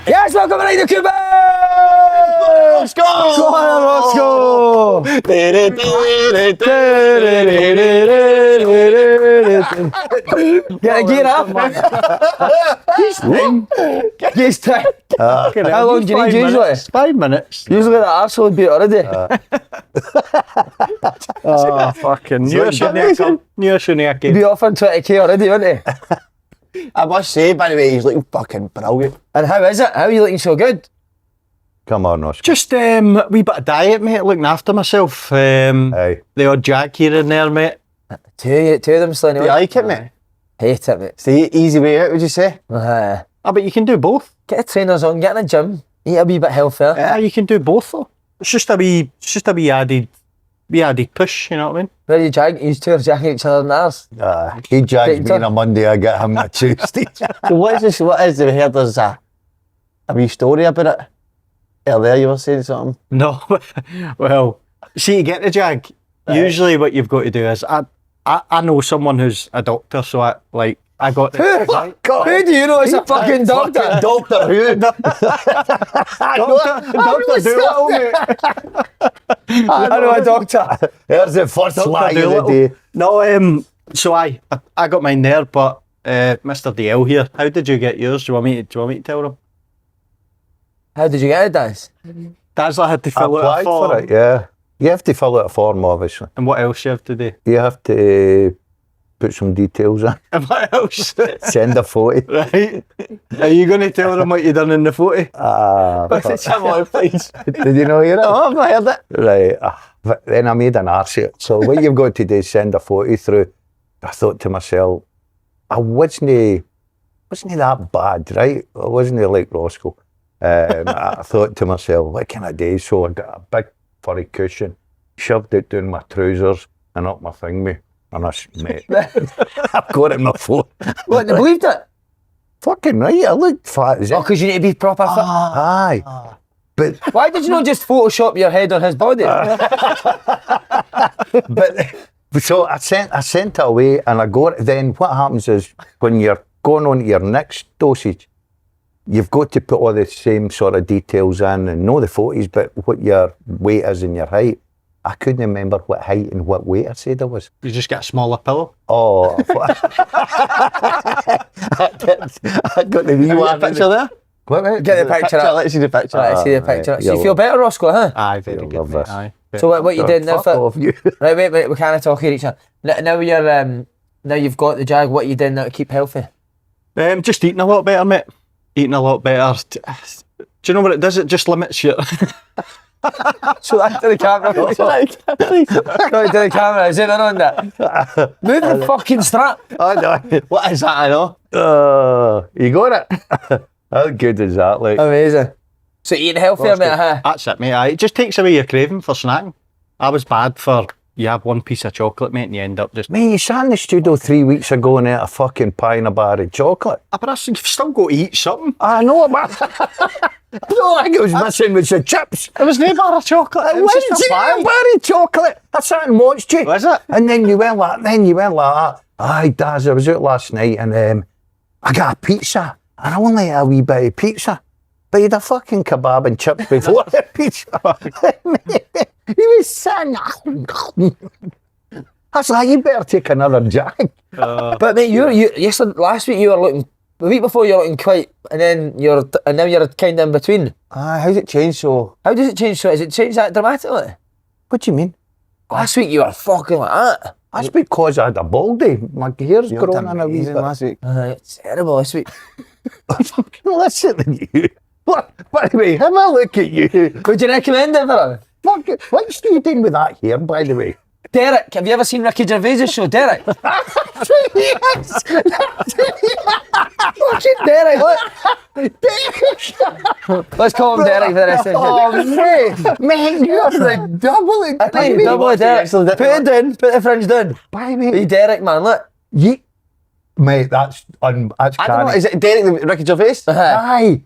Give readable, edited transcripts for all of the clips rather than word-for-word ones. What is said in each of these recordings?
Yes, welcome to the Cuba! Let's go! Go on, let's go! Get a gear up. Geez time. How long do you need usually? 5 minutes. Usually the arsehole would be already. Oh, fucking. Knew I shouldn't have He'd be offering 20k already, wouldn't he? I must say, by the way, he's looking fucking brilliant. And how is it? How are you looking so good? Come on, Oscar. Just wee bit of diet, mate, looking after myself. Aye. The odd jack here and there, mate. Two of them, Slaney. Do you like it, mate? Hate it, mate. It's the easy way out, would you say? But you can do both. Get the trainers on, get in the gym, eat a wee bit healthier. Yeah, you can do both though. It's just a wee added push, you know what I mean? Where are you jagging? You two are jagging each other in ours. He jags me on a Monday, I get him on a Tuesday. So what is this? What is the heard there's a wee story about it? Earlier you were saying something. No, well, see, to get the jag, usually what you've got to do is, I know someone who's a doctor, so I got the... Who do you know is a fucking doctor? Doctor Who? Doctor Doolittle, mate. I know a doctor. There's the first lie of the day. No, so I got mine there, but Mr. DL here, how did you get yours? Do you want me to tell them? How did you get it, Daz? That's I had to fill out a Applied form. for it, yeah. You have to fill out a form, obviously. And what else you have to do? You have to put some details in. And what else? Send a photo. Right. Are you going to tell them what you done in the photo? Come on, please. Did you know hear it? Oh, I've not heard it. Right. But then I made an arse of it. So what you've got to do is send a photo through. I thought to myself, I wasn't that bad, right? I wasn't like Roscoe. I thought to myself, what can I do? So I got a big furry cushion, shoved it down my trousers and up my thingy. And mate, I've got it in my phone. What, they believed it? Fucking right, I looked fat as Oh, it. because you need to be proper fit. Aye. But Why did you not just Photoshop your head on his body? so I sent it away and I got it. Then what happens is when you're going on to your next dosage, you've got to put all the same sort of details in and know the photos, but what your weight is and your height. I couldn't remember what height and what weight I said I was. You just get a smaller pillow. Oh, I got the wee one. Picture there? What? Get the picture up. Let's see the picture. Right, see the picture. So you yeah, feel better, Roscoe, huh? Aye, very You'll good. love Mate. this. Aye. So what you did now? Fuck off you. Right, wait, we can't talk here each other. Now you're now you've got the jag. What you did now to keep healthy? Just eating a lot better, mate. Eating a lot better. Do you know what it does? It just limits your... So that to the camera. Go to the camera. Is it on that? Move the fucking strap. Oh, no. What is that, I know? You got it. How good is that? Like, Amazing. So eating healthier, mate, huh? That's it, mate. Aye. It just takes away your craving for snacking. I was bad for... You have one piece of chocolate, mate, and you end up just... mate, you sat in the studio 3 weeks ago and ate a fucking pie and a bar of chocolate. But you've still got to eat something. I know, man. I don't think it was missing with the chips. It was no bar of chocolate. It was a bar of chocolate. I sat and watched you. Was it? And then you went like that. Aye, Daz, I was out last night and I got a pizza. And I only ate a wee bit of pizza. But you had a fucking kebab and chips before the pizza. He was sitting. I was like, you better take another jag. But mate, yesterday, last week you were looking. The week before you were looking quite, and then now you're kind of in between. How's it changed so? How does it change? So, has it changed that dramatically? What do you mean? Last week you were fucking like that. That's because I had a baldy. My hair's You grown looked in a wee amazing bit. last week. It's terrible this week. Fucking listen to you. What? By the way, have a look at you. Would you recommend it for him? Fucking, what's you doing with that hair, by the way? Derek, have you ever seen Ricky Gervais's show, Derek? Yes. Fucking Derek, look. Let's call him Derek for the rest of the Oh, mate, you're the double it. Hey, double it, Derek. Put it down, put the fringe down. By me. Hey, Derek, man, look. Mate, that's I don't know, canny. is it Derek the Ricky Gervais? Aye.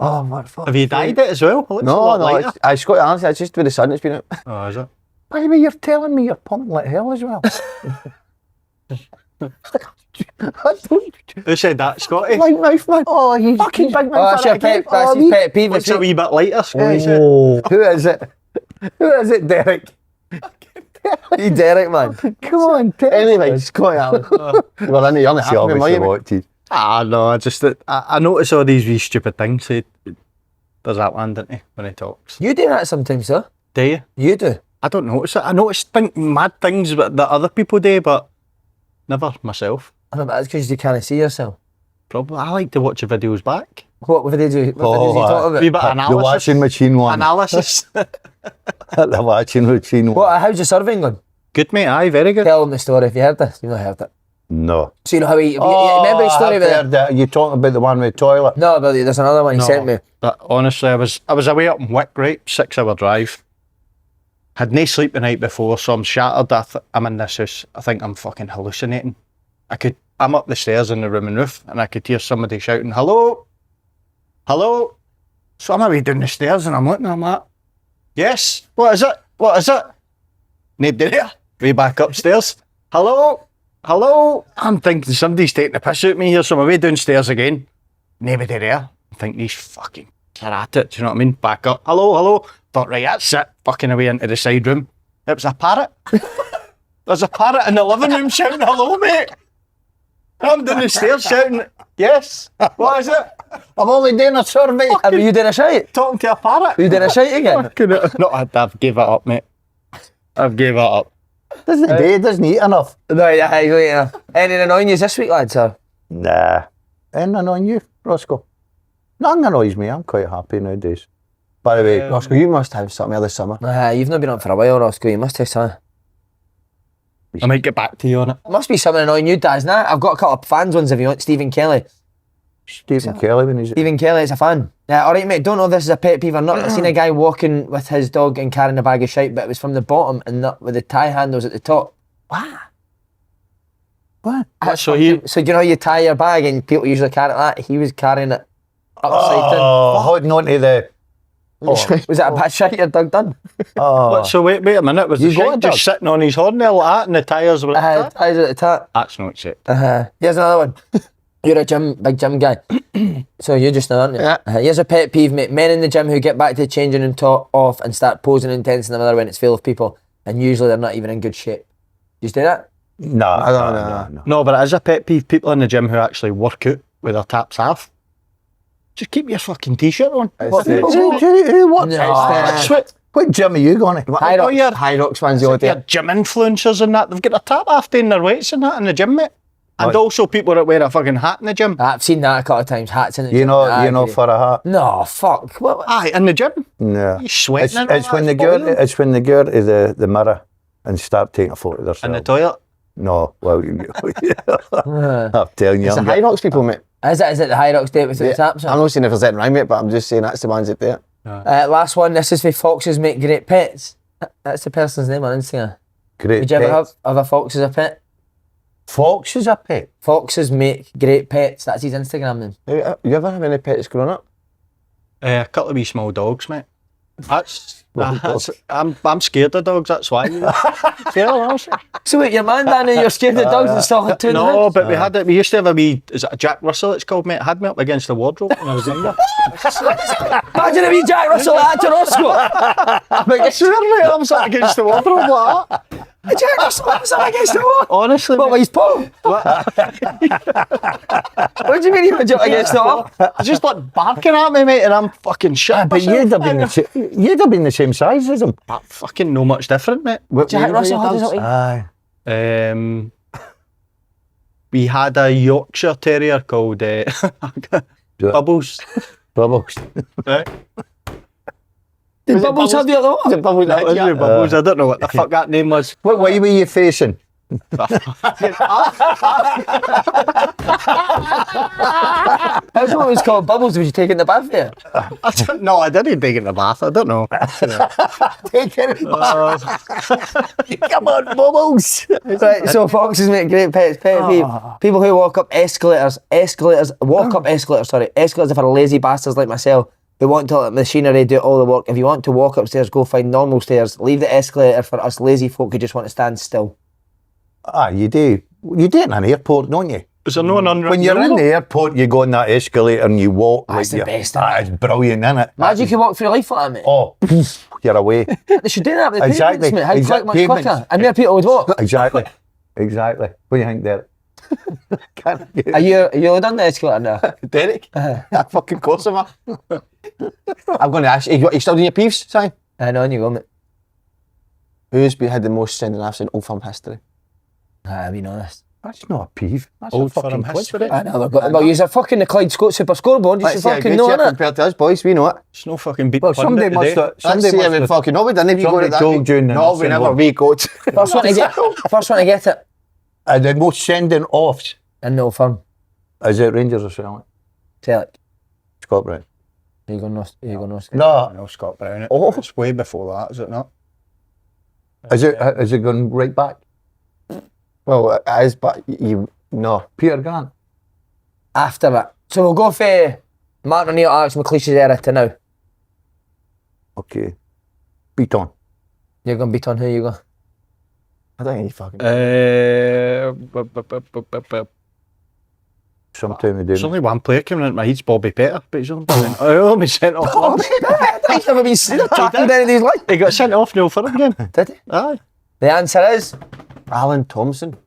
Oh, what fuck. Have you dyed it as well? It looks a No, lot no, lighter. I Scott honestly, it's just with the sun it's been out. Oh, is it? By the way, you're telling me you're pumping like hell as well. I don't Who said that, Scotty? Big mouth, man. Oh, he's fucking big mouth. Oh, that's your pet. That's his pet peeve. What's is a it? wee bit lighter, Scotty? Oh, who is it? Who is it, Derek? You Derek, man. Come on, tell Anyway, Scotty Allen. Well, in the young She obviously watches. No, I just I notice all these wee stupid things. There's that one, doesn't he, when he talks? You do that sometimes, though. Do you? You do. I don't notice it. I notice mad things that other people do, but never myself. I know, but that's because you can't see yourself. Probably. I like to watch the videos back. What videos you talk Wee about? bit of The analysis. washing machine one. Analysis. The washing machine one. What? How's your surveying going? Good, mate. Aye, very good. Tell them the story. If you heard this, you've not heard it. No. So you know how he? You remember his story I've with heard that. You talking about the one with the toilet? No, but there's another one he sent me. But honestly, I was away up in Wick, right? 6-hour drive. Had no sleep the night before, so I'm shattered. I'm in this house. I think I'm fucking hallucinating. I'm up the stairs in the room and roof, and I could hear somebody shouting, "Hello, hello." So I'm away down the stairs, and I'm looking. I'm like, "Yes, what is it? What is it?" Nobody there. Way back upstairs. Hello, hello. I'm thinking somebody's taking the piss out of me here, so I'm away downstairs again. Nobody there. I think these fucking are at it. Do you know what I mean? Back up. Hello, hello. Thought, right, that's it. Fucking away into the side room. It was a parrot. There's a parrot in the living room shouting, "Hello, mate." I'm down the stairs shouting, "Yes, what is it?" I'm only doing a survey. Have you done a shite? Talking to a parrot. You done a shite again? No, I've gave it up, mate. I've gave it up. Doesn't he? Doesn't eat enough. No, yeah. Anything annoying you this week, lads? Or? Nah. Anything annoying you, Roscoe? Nothing annoys me. I'm quite happy nowadays. By the way, Roscoe, you must have something here this summer. You've not been on for a while, Roscoe. You must have something. I might get back to you on it. Must be something annoying you, Daz, nah? I've got a couple of fans ones if you want. Stephen Kelly. Stephen Kelly when he's Stephen Kelly is a fan. Yeah, alright, mate. Don't know if this is a pet peeve or not. I seen a guy walking with his dog and carrying a bag of shite, but it was from the bottom and not with the tie handles at the top. what? So he, So do you know how you tie your bag and people usually carry it like that? He was carrying it upside Oh, holding on to the. down. Was that a bad shite your dog done? Oh, so wait a minute. Was You the got shite a just dog? sitting on his horn there like that, and the tyres were like that? Ties at the top. That's not shit. Here's another one. You're a big gym guy. So you just know, aren't you? Yeah. Here's a pet peeve, mate. Men in the gym who get back to the changing room off and start posing intense in the mirror when it's full of people, and usually they're not even in good shape. You do that? no, don't No, but it is a pet peeve. People in the gym who actually work out with their taps off. Just keep your fucking t-shirt on. What the- people- Who what? No. That's What gym are you going to? High Rocks, your- High Rocks fans, the old Your day. gym influencers and that, they've got their tap off doing their weights and that in the gym, mate. And What? also people that wear a fucking hat in the gym. I've seen that a couple of times. Hats in the You gym. know, I you know, agree. for a hat. No, fuck. What? Aye, in the gym. No. You sweating It's, and all it's that, when they it's go. boiling. It's when they go to the mirror and start taking a photo of In themselves. the toilet. No, well, I'm telling you, It's the I'm High getting- Rocks people, mate. Is it the High Rocks date with the Yeah. taps I'm on? not saying if there's anything wrong, mate, but I'm just saying that's the ones that do it. Last one. This is for foxes make great pets. That's the person's name on Instagram. great. Did you ever pets. have a fox as a pet? Fox is a pet? Foxes make great pets. That's his Instagram name. You ever have any pets growing up? A couple of wee small dogs, mate. I'm scared of dogs, that's why. So wait, your man down there, you're scared of dogs and still had two in the No, house? but we used to have a wee, is it a Jack Russell it's called, mate? It had me up against the wardrobe when I was younger. Imagine if you Jack Russell had to Roscoe. I swear, mate, I was up against the wardrobe like that. Jack Russell was up against the wall. Honestly, What, mate. with his paw? What do you mean he was up against the wall? It's just like barking at me, mate, and I'm fucking shit. But you'd have been the same size as him. Fucking no much different, mate. Jack Russell had his up. Aye. We had a Yorkshire Terrier called Bubbles. Bubbles. Right? Did Bubbles have the other one? Bubbles, That was your Bubbles. I don't know what the fuck that name was. What way were you facing? That's what it was called. Bubbles. Was you taking the bath there? I don't know. I didn't take it in the bath. I don't know. Come on, Bubbles. Right, so foxes make great pets. Pet peeve. People who walk up escalators for lazy bastards like myself who want to let machinery do all the work. If you want to walk upstairs, go find normal stairs. Leave the escalator for us lazy folk who just want to stand still. You do. You do it in an airport, don't you? Was there no an unwritten When you're in rule? the airport, you go on that escalator and you walk. That's the you're- best, isn't That is brilliant, isn't it? Imagine you could walk through life like that, mate. Oh, you're away. They should do that with the Exactly. pavements, mate. How Exact much pavements. quicker. And more people would walk. Exactly. Exactly. What do you think, Derek? Can't get Are you done the escalator now? Derek? Yeah, fucking course am I. I'm going to ask you, you still doing your Peeves, Si? I know, on you go, mate. Had the most sending offs in Old Firm history? I'll be honest. That's not a peeve. That's Old a fucking Firm quiz. history. I know, well, you're fucking the Clyde Scott Super Scoreboard. You should fucking know, innit? compared to us, boys, we know it. It's no fucking beat Well, somebody must have. Let's Somebody see must if we have. fucking know. We didn't even go Somebody to that. told you in the No, we nursing never, home. we coach. First one to get it. The most sending offs. And no firm. Is it Rangers or Celtic? Celtic. Scott Brown. You go no. No. No, Scott Brown. Oh. It's way before that, is it not? Is it going right back? Well, it is, but no. Peter Grant. After that. So we'll go for Martin O'Neill, Alex McLeish's era to now. Okay. Beat on. You're going to beat on who you go? I don't think you fucking... Sometime we do. There's only one player coming into my head, Bobby Petter, but he's only sent off once. I've never been seen attacking any of these like. He got sent off no for again. Did he? Aye. The answer is... Alan Thompson.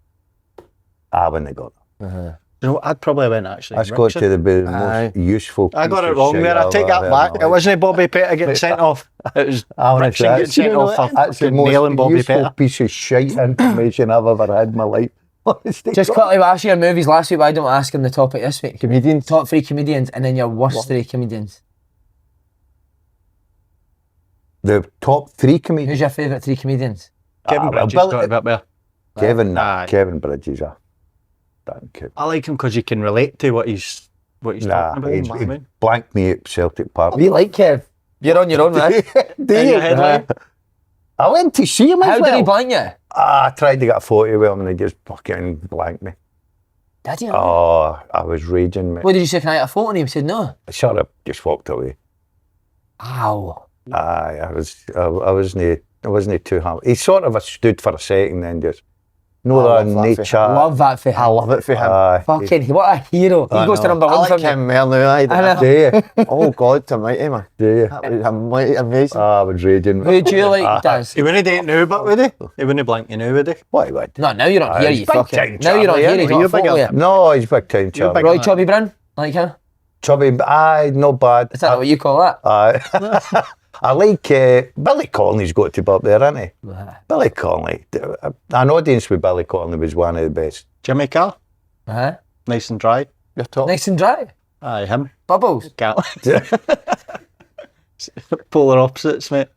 I wouldn't have got that. You know, I'd probably went actually. That's got to be the Aye. most useful. I got piece it of wrong shit there. I I've take that ever back. heard in It my wasn't Bobby Petter getting sent off. It was life. Wrexham getting sent off for That's the fucking nailing most Bobby useful Petter. piece of shite information I've ever had in my life. Honestly, Just God. quickly, we asked you your movies last week, but I don't ask him the topic this week. Comedians. Top 3 comedians and then your worst 3 comedians. The top 3 comedians. Who's your favourite 3 comedians? Kevin well, Bridges Bill- got a bit there. Kevin, Aye. Kevin Bridges. Damn kid. I like him because you can relate to what he's talking about. he you know what I mean? blanked me at Celtic Park. We like Kev. You're on your own, man. Do In you? your headline. I went to see him How as did he well. blank you? I tried to get a photo with him and he just fucking blanked me. Did you? Oh, I was raging, mate. What did you say? Can I get a photo? And he said no. I shut up, just walked away. Ow. Aye, I wasn't too happy. He sort of stood for a second then just, no, I that love that neat for- chat. Love that for him. I love it for him. Aye. Fucking, what a hero. He I goes to know. number I 1 like for me. him more now. I know. Do you? Oh, God, almighty, man. Do you? That was amazing. I was raging. Who do you like, Daz? He wouldn't do it now, but would he? He wouldn't blank you now, would he? What he would? No, now you're not Aye, here, he's you big fucking... time Now you're not Charlie, here, aren't he's you? got a You're photo bigger. with you. No, he's big time, Charlie. big- Roy Chubby Brown, like him? Chubby, aye, not bad. Is that what you call that? Aye. I like Billy Connolly's got to be up there, hasn't he? Billy Connolly. An audience with Billy Connolly was one of the best. Jimmy Carr, Uh-huh. nice and dry. You're top. Nice and dry. Aye, him. Bubbles. Can't. Polar opposites, mate.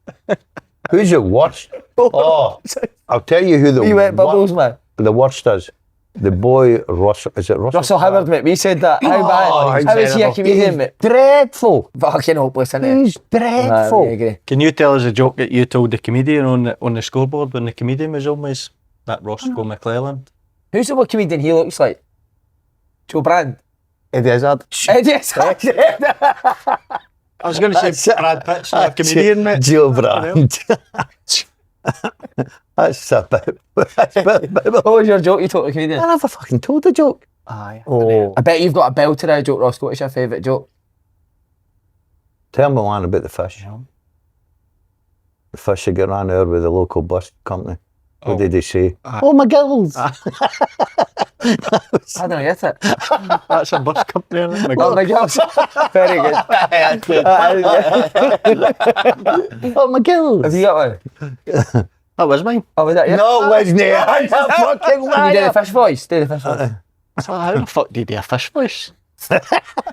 Who's the worst? Oh, I'll tell you who We wet bubbles, man. the worst is. The boy Russell. Is it Russell? Russell Howard, mate. We said that. How Oh, bad? he's How is he a terrible. comedian, mate? Dreadful. Fucking hopeless, isn't he? He's dreadful. I agree. Can you tell us a joke that you told the comedian on the scoreboard when the comedian was always that Roscoe McClellan? Who's the what comedian he looks like? Joe Brand. Eddie Izzard. Yes. I was going to say Brad Pitt's not a comedian, mate. Joe Brand. That's a bit. What was your joke you told the comedian? I never fucking told the joke. Aye. Oh, I bet you've got a belter out joke, Ross. What's your favourite joke? tell me one about the fish. The fish that got ran over with the local bus company. What did they say? Oh, my gills. I don't get it. That's a bus company, isn't it? Oh my God. Very good. Oh, my gills. Have you got one? That was mine. Oh, was that you? No, wasn't it? I'm a fucking Can you do liar. the fish voice? Do the fish voice. So how the fuck do you do a fish voice?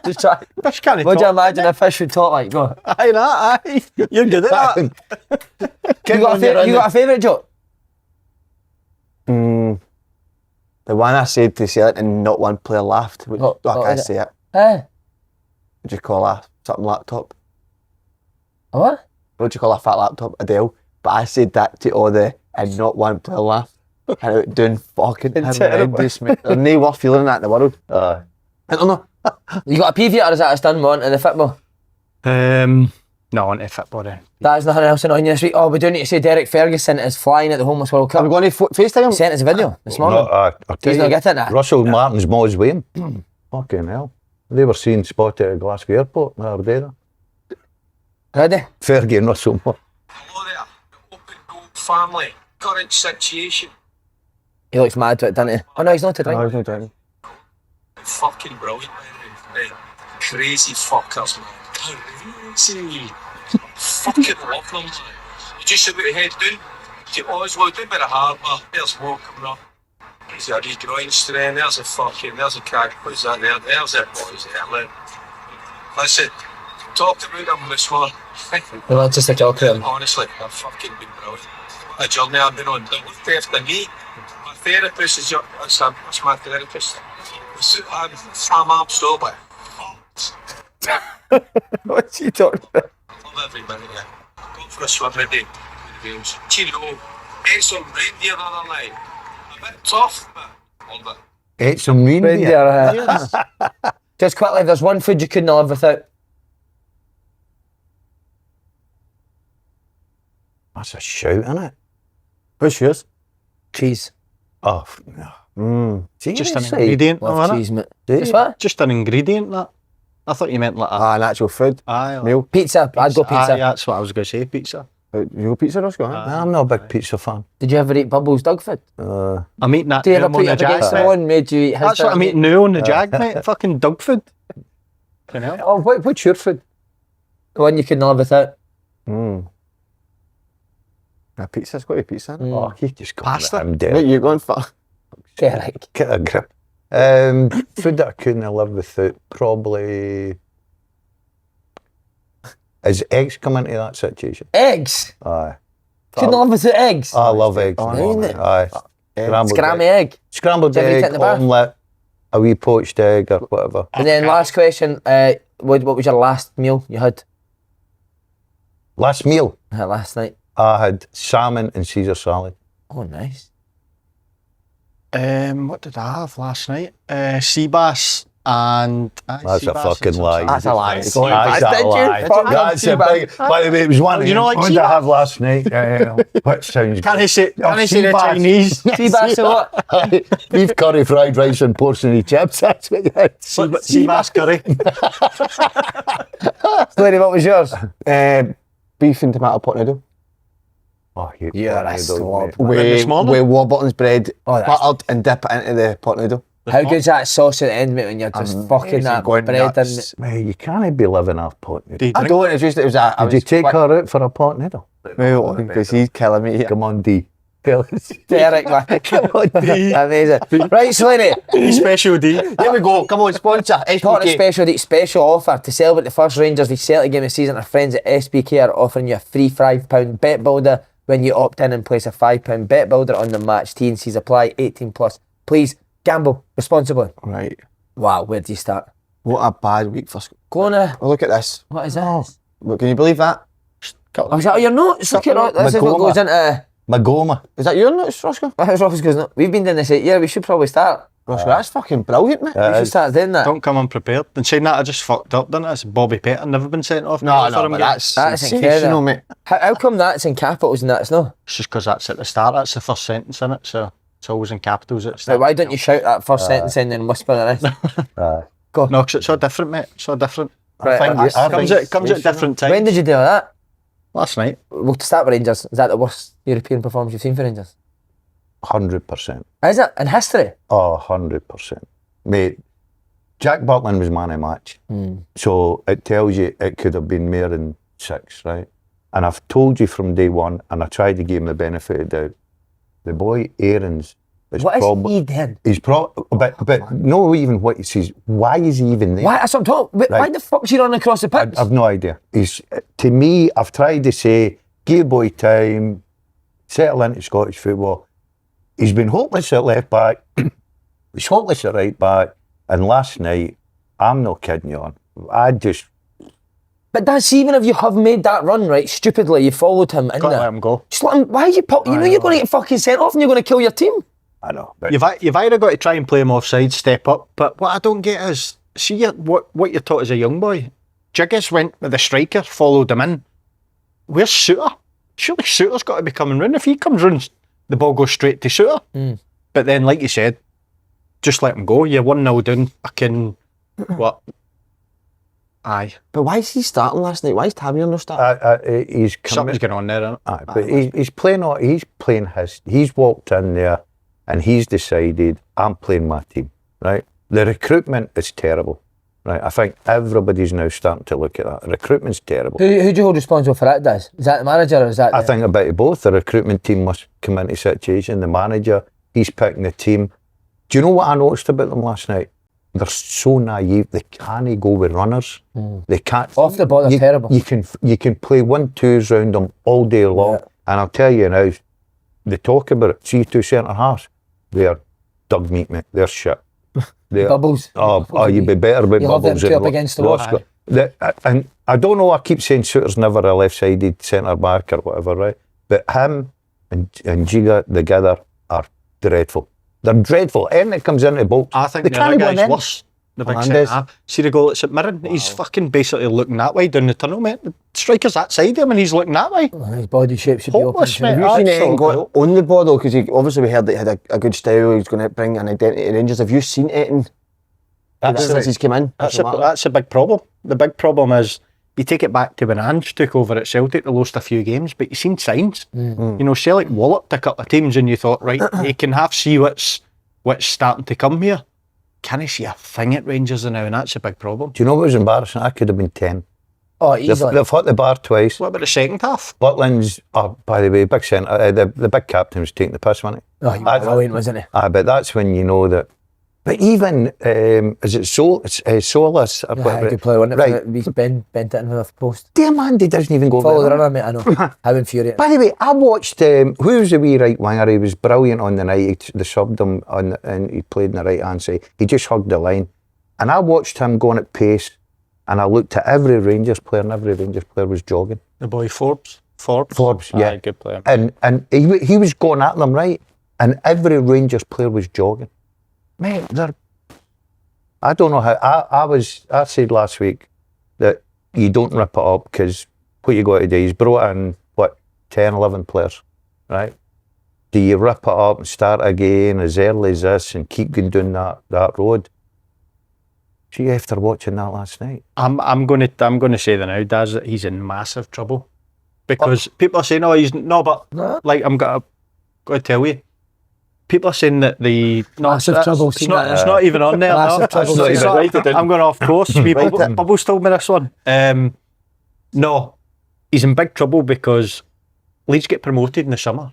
Just try. Fish can't What do you talk. imagine a fish would talk like? Go. Aye, that, aye. You're good at that. You got a favourite joke? The one I said to say it and not one player laughed. Which, What- I what can't was it? say it. What Would you call a something laptop? What? What do you call a fat laptop? A Dell. But I said that to all the and not one player laughed. And it doing fucking horrendous, mate. There's no worse feeling that in the world. I don't know. You got a PV or is that a stun one in the football? No, into football then. That's nothing else annoying you this week. Oh, we do need to say Derek Ferguson is flying at the Homeless World Cup. Are we going to FaceTime him? He sent us a video this morning. I'll tell He's you, not getting that. Russell Martin's Moz Wayne. Fucking hell. They were seen spotted at Glasgow Airport the other day. Ready? Fergie and Russell Martin. Hello there, the Open Goal family. Current situation. He looks mad to it, doesn't he? Oh no, he's not to drink. No, he's not doing it. Fucking brilliant, man. Crazy fuckers, man. Crazy. Fucking love them, man. You just about to head down to Oslo, down by the harbour. There's Mo coming up. There's a wee groin strain. There's a crack. What's that there? There's their boys there, man. Listen, talked about them this morning. Well, that's just a joke to him. Honestly, I've fucking been brilliant. What a journey I've been on. Don't look after me. My therapist is that's my therapist. I'm absolutely. What's he talking about? Love every minute of it. Go for a swim every day. Wales. Cheerio. Ate some reindeer the other night. A bit tough, but love it. Ate some reindeer. Just quickly, if there's one food you couldn't live without. That's a shout, isn't it? What's yours? Cheese. Oh, no. Just an ingredient, no, Love innit? cheese, mate. Just what? Just an ingredient, that. I thought you meant like a An actual food. meal. Pizza. I'd go pizza. Aye, that's what I was going to say, pizza. You go pizza, Roscoe? Huh? I'm not a big pizza fan. Did you ever eat Bubbles dog food? I'm eating that Do you now ever put on you the up jag, against mate. someone, made you eat his That's what I'm bit? eating now on the jag, mate. Fucking dog food. You know? Oh, what's your food? The one you couldn't live without? A pizza's got to be pizza. Mm. Oh, you just got Pasta? I'm What dead. you going for? Derek. Get a grip. Food that I couldn't live without, probably... Is eggs come into that situation? Eggs. Aye. Couldn't live without eggs. I love eggs. Isn't it? Aye. Scrammy egg. Scrambled Do you ever eat it egg, in the bath? omelette, a wee poached egg or whatever. And then last question, what was your last meal you had Last meal, last night? I had salmon and Caesar salad. Oh, nice. What did I have last night? Sea bass and... That's a fucking lie. That's a lie. That's a lie. That's a big... By the way, it was one of You know, them. like What sea did I have last night? What sounds Can I good? say sea the bass. Chinese? Sea bass or what? Beef curry, fried rice and portion of chips. That's what you had. Sea bass curry. Larry, what was yours? Beef and tomato pot noodle. Oh, You're a slob. This morning? With Warburton's bread, Oh, that's- buttered and dip it into the pot noodle. How good's that sauce at the end, mate, when you're just fucking that going bread in nuts. it? Mate, you can't be living off pot noodle. Do you I drink? don't, it's just, it was a... Did you take her out for a pot noodle? No, because he's killing me here. Come on, D. Tell us. Derek, man. Come on, D. Amazing. Right, Slaney. Special D. Here we go, come on, sponsor, Talking SPK. special offer to celebrate the first Rangers v Celtic game of the season. Our friends at SPK are offering you a free £5 bet builder when you opt in and place a £5 bet builder on the match. T&Cs apply, 18 plus. Please gamble responsibly. Right, Wow, where do you start? what a bad week for... Go on, Oh, look at this. what is this? Well, can you believe that? Oh, is that your notes? Look at that. This is what Magoma. goes into... Magoma. Is that your notes, Roscoe? That's what goes into. We've been doing this 8 years. We should probably start. Roscoe, that's fucking brilliant, mate. We should start doing that. Don't come unprepared. And saying that, I just fucked up, didn't I? It's Bobby Pettit never been sent off. No, for him but getting- that's incredible. sensational, mate. How come that's in capitals and that's no? It's just because that's at the start. That's the first sentence in it, so it's always in capitals at the Like, start. why don't you shout that first sentence and then whisper the rest? No, because it's so different, mate. It's so different. Right, Comes at different times. when did you do that? Last night. We'll start with Rangers. Is that the worst European performance you've seen for Rangers? 100%. Is it? In history? Oh, 100%. Mate, Jack Butland was man of match. So it tells you it could have been more than 6, right? And I've told you from day one, and I tried to give him the benefit of the doubt. The boy Aaron's is What is probably... he then? He's but no, even what he says. Why is he even there? Why? That's what I'm talking. Why Right. the fuck's he running across the pitch? I've no idea. He's, to me, I've tried to say, give the boy time, settle into Scottish football. He's been hopeless at left back. He's hopeless at right back. And last night, I'm not kidding you on. But that's even if you have made that run, right, stupidly, you followed him in Got to let there. him go. Just let him, why are you you know you're going to get fucking sent off and you're going to kill your team. I know. But You've either got to try and play him offside, step up. But what I don't get is, see what you're taught as a young boy. Jiggers went with the striker, followed him in. Where's Souttar? Surely Souttar's got to be coming round. If he comes round, the ball goes straight to Souttar. But then, like you said, just let him go. You're 1-0 down. What? Aye. But why is he starting last night? Why is Tavernier not starting? He's Something's going on there, isn't it? Aye, but he's playing his. He's walked in there and he's decided, I'm playing my team, right? The recruitment is terrible, right? I think everybody's now starting to look at that. Recruitment's terrible. Who do you hold responsible for that, Des? Is that the manager or is that I think a bit of both. The recruitment team must come into situation. The manager, he's picking the team. Do you know what I noticed about them last night? They're so naive. They can't go with runners. They can't. Off the ball, they're terrible. You can play 1-2s round them all day long. Yeah. And I'll tell you now, they talk about it. See, two centre halves, they're dug meat, mate. They're shit. They're, Bubbles. Oh, you'd be better with You'll have Bubbles. them two up against the wall. And I don't know, I keep saying Souttar's never a left-sided centre back or whatever, right? But him and Giga together are dreadful. They're dreadful. Anything that comes into the box, I think they the other can't go guy's in. worse. The big Hernandez. centre-half. See the goal at St Mirren? He's fucking basically looking that way down the tunnel, mate. The striker's that side of him and he's looking that way. His body shape should be open. Hopeless, mate. Have you seen anything Absolutely. go on the ball though? Because obviously we heard that he had a good style, he was going to bring an identity to Rangers. Have you seen anything since he's come in? That's a big problem. The big problem is, you take it back to when Ange took over at Celtic, they lost a few games, but you've seen signs. You know, Celtic walloped a couple of teams and you thought, right, you can half see what's starting to come here. Can I see a thing at Rangers now? And that's a big problem. Do you know what was embarrassing? I could have been 10. Oh, easily. They've hit the bar twice. What about the second half? Butland's, by the way, big centre, the big captain was taking the piss, wasn't he? Oh, he was brilliant, wasn't he? But that's when you know that. But even, is it Solis? Or Yeah, whatever? good play, wasn't it? Right. He's bent it in the post. Dear man, he doesn't even go Follow the there. runner, mate, I know. How infuriating. By the way, I watched, who was the wee right winger? He was brilliant on the night. They subbed him and he played in the right hand side. He just hugged the line. And I watched him going at pace and I looked at every Rangers player and every Rangers player was jogging. The boy Forbes, yeah. Aye, good player. And he was going at them, right? And every Rangers player was jogging. Mate, I don't know how. I said last week that you don't rip it up because what you got to do is brought in, 10, 11 players, right? Do you rip it up and start again as early as this and keep going down that road? See, after watching that last night, I'm going to say that now, Daz, that he's in massive trouble because people are saying, "Oh, he's no," but like I'm got to tell you, people are saying that Massive trouble. It's not even on there. Massive trouble. It's not, I'm going off course. Bubbles told me this one. No, he's in big trouble because Leeds get promoted in the summer,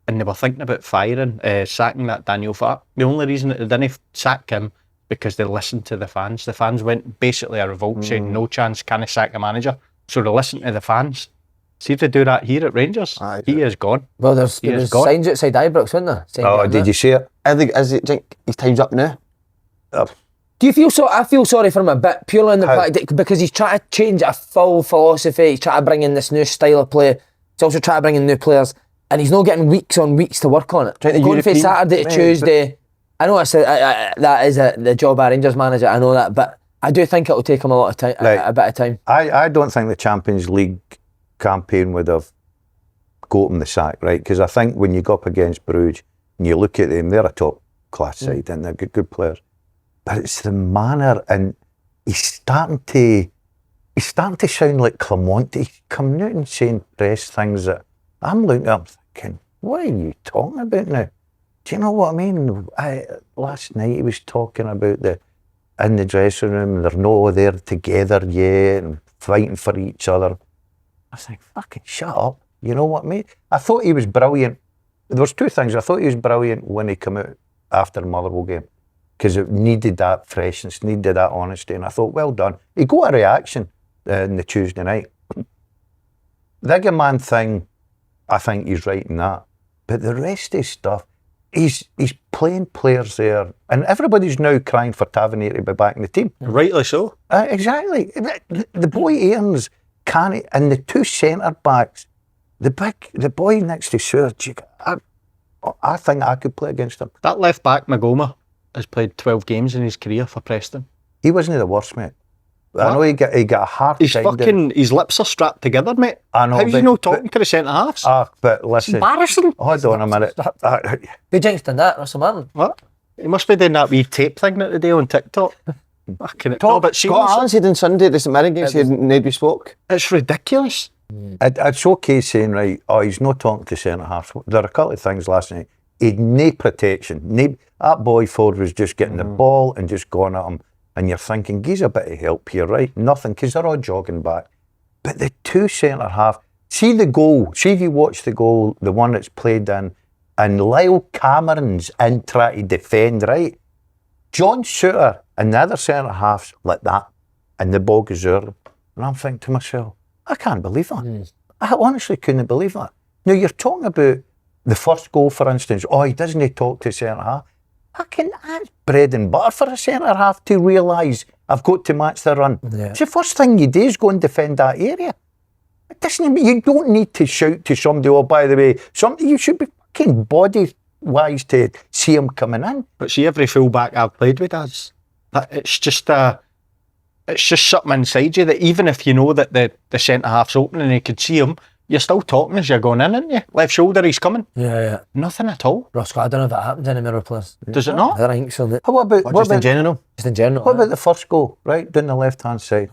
and they were thinking about sacking that Daniel Farke. The only reason that they didn't sack him because they listened to the fans. The fans went basically a revolt saying no chance, can I sack the manager? So they listened to the fans. See if they do that here at Rangers. He is gone. Well, there's signs outside Ibrox, isn't there? Saying did you see it? I think his time's up now. Do you feel so? I feel sorry for him a bit, purely in the fact that because he's trying to change a full philosophy. He's trying to bring in this new style of play. He's also trying to bring in new players, and he's not getting weeks on weeks to work on it. Going from Saturday to Tuesday. I know that is the job of Rangers manager. I know that, but I do think it will take him a lot of time, a bit of time. I don't think the Champions League campaign would have got him the sack, right? Because I think when you go up against Brugge and you look at them, they're a top class side and they're good players. But it's the manner, and he's starting to sound like Clement. He's coming out and saying press things that I'm looking at him thinking, what are you talking about now? Do you know what I mean? Last night he was talking about in the dressing room, they're not there together yet and fighting for each other. I was like, fucking shut up. You know what I mean? I thought he was brilliant. There was two things. I thought he was brilliant when he came out after the Motherwell game because it needed that freshness, needed that honesty. And I thought, well done. He got a reaction in the Tuesday night. The Iggy Man thing, I think he's right in that. But the rest of his stuff, he's playing players there, and everybody's now crying for Tavernier to be back in the team. Rightly so. Exactly. The boy earns, and the two centre backs, the boy next to Serge, I think I could play against him. That left back, Magoma, has played 12 games in his career for Preston. He wasn't the worst, mate. I know he got a hard His time. fucking his lips are strapped together, mate. I know, How's he but- not talking to the centre halves? But listen, Embarrassing. hold on a minute. Who jinxed on that? Russell Martin. What? He must be doing that wee tape thing that they do on TikTok. Fucking no, but Scott seriously, Allen said on Sunday at the St Mirren game, said nobody spoke. it's ridiculous. It's okay saying, right, oh, he's not talking to centre half. There are a couple of things last night. He'd no protection. That boy Ford was just getting the ball and just going at him. And you're thinking, he's a bit of help here, right? Nothing, because they're all jogging back. But the two centre half, see the goal, see if you watch the goal, the one that's played in, and Lyle Cameron's in trying to defend, right? John Souttar and the other centre halves like that, and the ball goes early. And I'm thinking to myself, I can't believe that. I honestly couldn't believe that. Now, you're talking about the first goal, for instance. Oh, he doesn't talk to centre half. That's bread and butter for a centre half to realise I've got to match the run. Yeah. It's the first thing you do is go and defend that area. It doesn't mean you don't need to shout to somebody, oh, by the way, you should be fucking body wise to see him coming in. But see, every fullback I've played with does. It's just something inside you that even if you know that the centre half's open and you can see him, you're still talking as you're going in, aren't you? Left shoulder, he's coming. Yeah. Nothing at all. Roscoe, I don't know if that happens anymore with players. Does it not? I don't think so, mate. What about Just in general. Just in general. What about the first goal, right, down the left-hand side?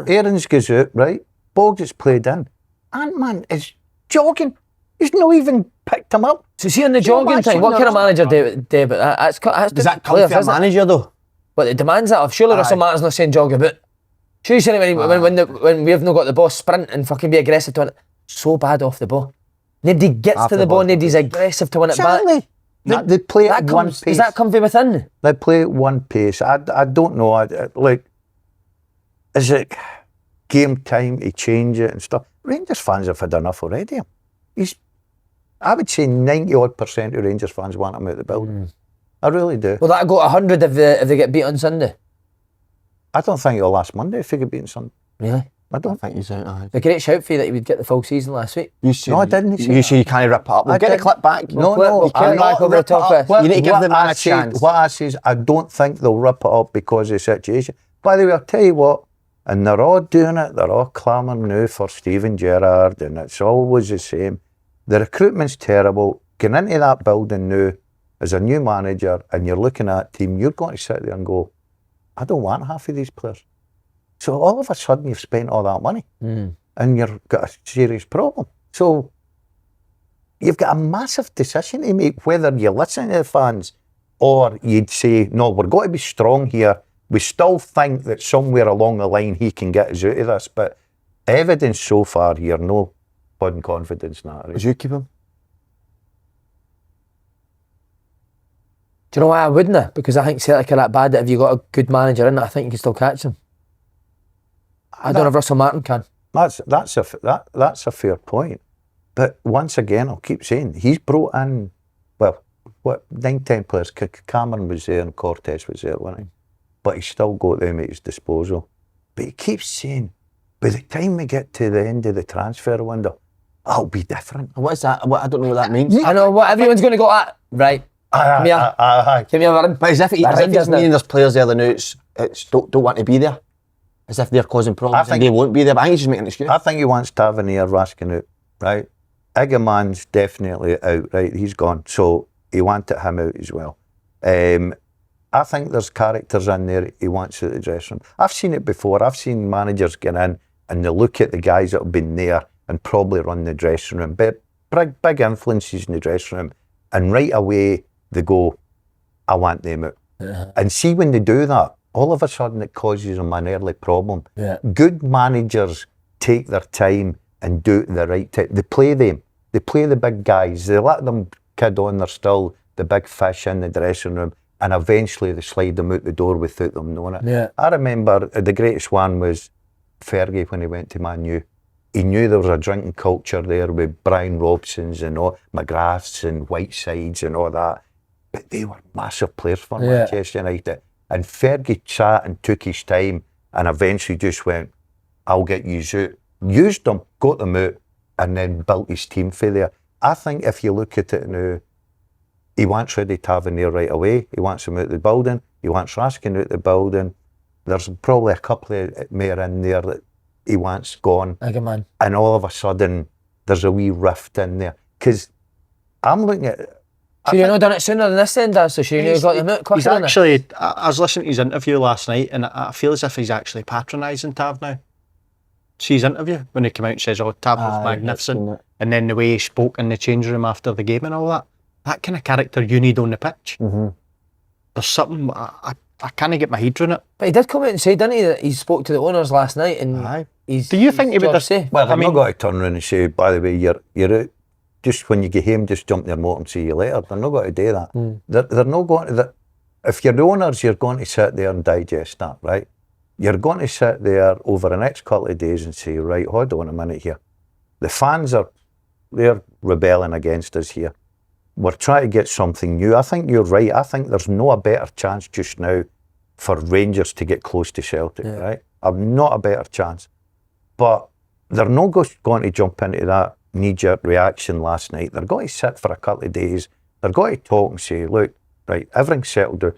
Aarons goes out, right? Ball gets played in. Ant-Man is jogging. He's not even picked him up. So see on the jogging thing, what kind of manager do about that? That's Does that come players, from a isn't it? manager though? But it demands that of surely Russell Martin's not saying jog about. Sure, you saying when we've not got the ball, sprint and fucking be aggressive to win it. So bad off the ball. Nobody gets Off to the the ball, ball. nobody's aggressive to win it back. Exactly. They play at one Does pace. that come from within? They play at one pace. I don't know. Is it game time to change it and stuff? Rangers fans have had enough already. I would say 90% of Rangers fans want him out of the building. I really do. Will that go 100 if they get beat on Sunday? I don't think it'll last Monday if he get beaten Sunday. Really? I I don't. think he's out. Aye. A great shout for you that he would get the full season last week. You say, No, I didn't say You that. say you can't rip it up. We'll I get the didn't. clip back. No, We'll I'm get back not over the rip top it of up. it. What- You need to give what the man I a said- chance. What I say is, I don't think they'll rip it up because of the situation. By the way, I'll tell you what, and they're all doing it, they're all clamouring now for Steven Gerrard, and it's always the same. The recruitment's terrible. Getting into that building now as a new manager and you're looking at a team, you're going to sit there and go, I don't want half of these players. So all of a sudden you've spent all that money and you've got a serious problem. So you've got a massive decision to make whether you listen to the fans or you'd say, no, we're going to be strong here. We still think that somewhere along the line he can get us out of this, but evidence so far here, no putting confidence in that. Would you keep him? Do you know why I wouldn't? Because I think Celtic are that bad that if you got a good manager in it, I think you can still catch them. I don't know if Russell Martin can. That's a fair point. But once again, I'll keep saying, he's brought in, 9-10 players. Cameron was there and Cortez was there, wasn't he? But he's still got them at his disposal. But he keeps saying, by the time we get to the end of the transfer window, I'll be different. What is that? I don't know what that means. I know what everyone's going to go at. Right. Come here. Come here, Warren. But as if Rangers it's now. meaning there's players there that know it's don't want to be there. As if they're causing problems and they won't be there. But I think he's just making an excuse. I think he wants Tavernier Raskin out, right? Egerman's definitely out, right? He's gone. So he wanted him out as well. I think there's characters in there he wants at the dressing room. I've seen it before. I've seen managers get in and they look at the guys that have been there and probably run the dressing room. But big influences in the dressing room. And right away they go, I want them out. And see when they do that, all of a sudden it causes them an early problem. Yeah. Good managers take their time and do it the right time. They play them. They play the big guys. They let them kid on. They're still the big fish in the dressing room. And eventually they slide them out the door without them knowing it. Yeah. I remember the greatest one was Fergie when he went to Man U. He knew there was a drinking culture there with Brian Robsons and all McGraths and Whitesides and all that. But they were massive players for Manchester United. And Fergie sat and took his time and eventually just went, I'll get you out. Used them, got them out, and then built his team for there. I think if you look at it now, he wants Reddy Tavernier right away. He wants him out the building. He wants Raskin out the building. there's probably a couple of more in there that he wants gone. Like a man. And all of a sudden, there's a wee rift in there. Because I'm looking at... Should you not done it sooner than this then, Dad? So should you not got them out quicker He's than actually, I was listening to his interview last night, and I feel as if he's actually patronising Tav now. See his interview when he came out and says, "Oh, Tav was magnificent," and then the way he spoke in the change room after the game and all that. That kind of character you need on the pitch. Mm-hmm. There's something I can't get my head around it. But he did come out and say, didn't he, that he spoke to the owners last night and he's... Do you think he would have say? Well, I'm not going to turn around and say, by the way, you're out. Just when you get home, just jump in your motor and see you later. They're not going to do that. They're not going to... If you're the owners, you're going to sit there and digest that, right? You're going to sit there over the next couple of days and say, right, hold on a minute here. The fans they're rebelling against us here. We're trying to get something new. I think you're right. I think there's no a better chance just now for Rangers to get close to Celtic, right? I've not a better chance. But they're not going to jump into that knee-jerk reaction last night. They're going to sit for a couple of days. They're going to talk and say, look, right, everything's settled down.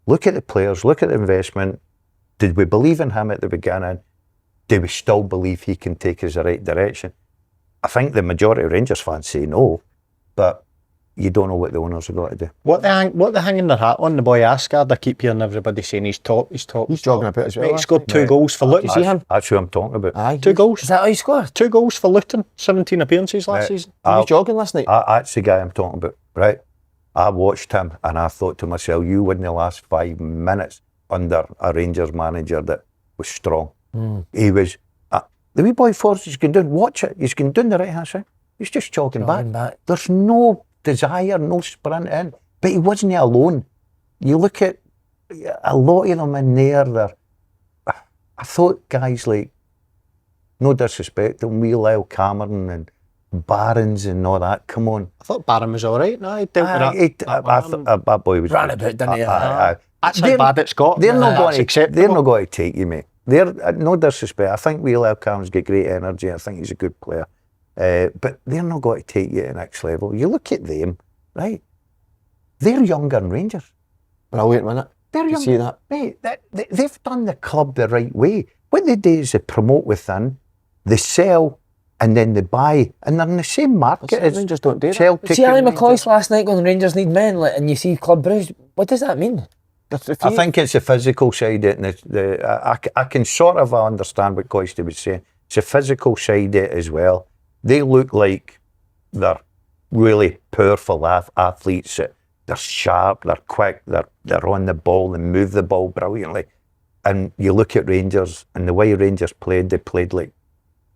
Look at the players, look at the investment. Did we believe in him at the beginning? Do we still believe he can take us the right direction? I think the majority of Rangers fans say no, but you don't know what the owners are going to do. What they hanging their hat on, the boy Asgard? I keep hearing everybody saying he's top. He's jogging about as well. Mate, he scored 2 goals for Luton. You see him? That's who I'm talking about. Aye. 2 goals. Is that how he scored? 2 goals for Luton. 17 appearances last season. He was jogging last night. That's the guy I'm talking about, right? I watched him and I thought to myself, you wouldn't last 5 minutes under a Rangers manager that was strong. He was... the wee boy Forrest, he's going down, watch it, he's going down the right-hand side. He's just jogging back. There's no desire, no sprinting, but he wasn't alone. You look at a lot of them in there, I thought guys like, no disrespect, Wee Lyle Cameron and Barons and all that, come on. I thought Barron was all right. No, he dealt with that. That boy was... Ran about, didn't he? That's how bad it's got. They're not acceptable. going to take you, mate. They're no disrespect. I think Wee Lyle Cameron's got great energy. I think he's a good player. But they're not going to take you to the next level. You look at them, right? They're younger than Rangers. Brilliant, wasn't it? They're You young. see that? Mate, they've done the club the right way. What they do is they promote within, they sell, and then they buy, and they're in the same market as Rangers don't do that. Celtic. See Ali and McCoy's last night going, Rangers need men, like, and you see Club Brugge. What does that mean? I think it's the physical side of it, and I can sort of understand what Coisty was saying. It's the physical side of it as well. They look like they're really powerful athletes. They're sharp, they're quick, they're on the ball, they move the ball brilliantly. And you look at Rangers, and the way Rangers played, they played like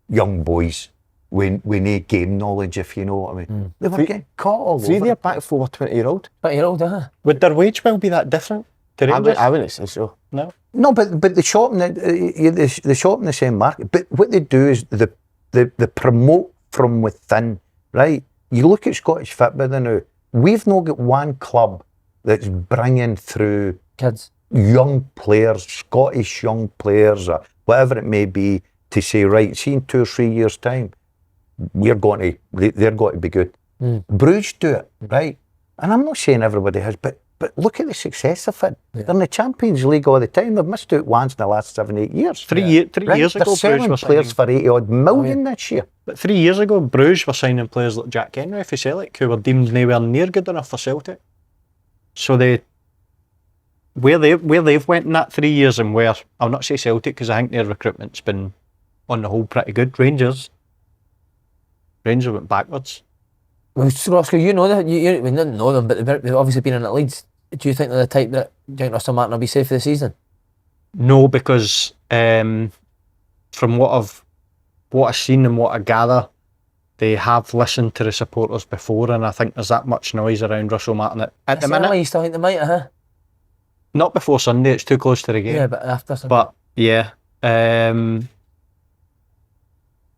young boys. We need game knowledge, if you know what I mean. They were getting caught all over. They're back 4 20-year-old. 20-year-old, Would their wage bill be that different to Rangers? I wouldn't say so. No. No, but they shop in they shop in the same market. But what they do is they promote from within, right? You look at Scottish football now. We've not got one club that's bringing through kids, young players, Scottish young players, or whatever it may be, to say, right, see in 2 or 3 years' time, they're going to be good. Bruges do it, right? And I'm not saying everybody has, but look at the success of it. They're in the Champions League all the time. They've missed out once in the last 7-8 years. 3 years ago, They're Bruges selling were players signing, for 80 odd million this year. but 3 years ago, Bruges were signing players like Jack Henry for Celtic, who were deemed nowhere near good enough for Celtic. So where they've went in that 3 years, and where, I'll not say Celtic because I think their recruitment's been on the whole pretty good. Rangers went backwards. Well, Roscoe, you know that. We didn't know them, but they've obviously been in at Leeds. Do you think they're the type that you think Russell Martin will be safe for the season? No, because from what I've seen and what I gather, they have listened to the supporters before, and I think there's that much noise around Russell Martin at the minute. You still think they might, huh? Not before Sunday, it's too close to the game. Yeah, but after Sunday. But yeah, and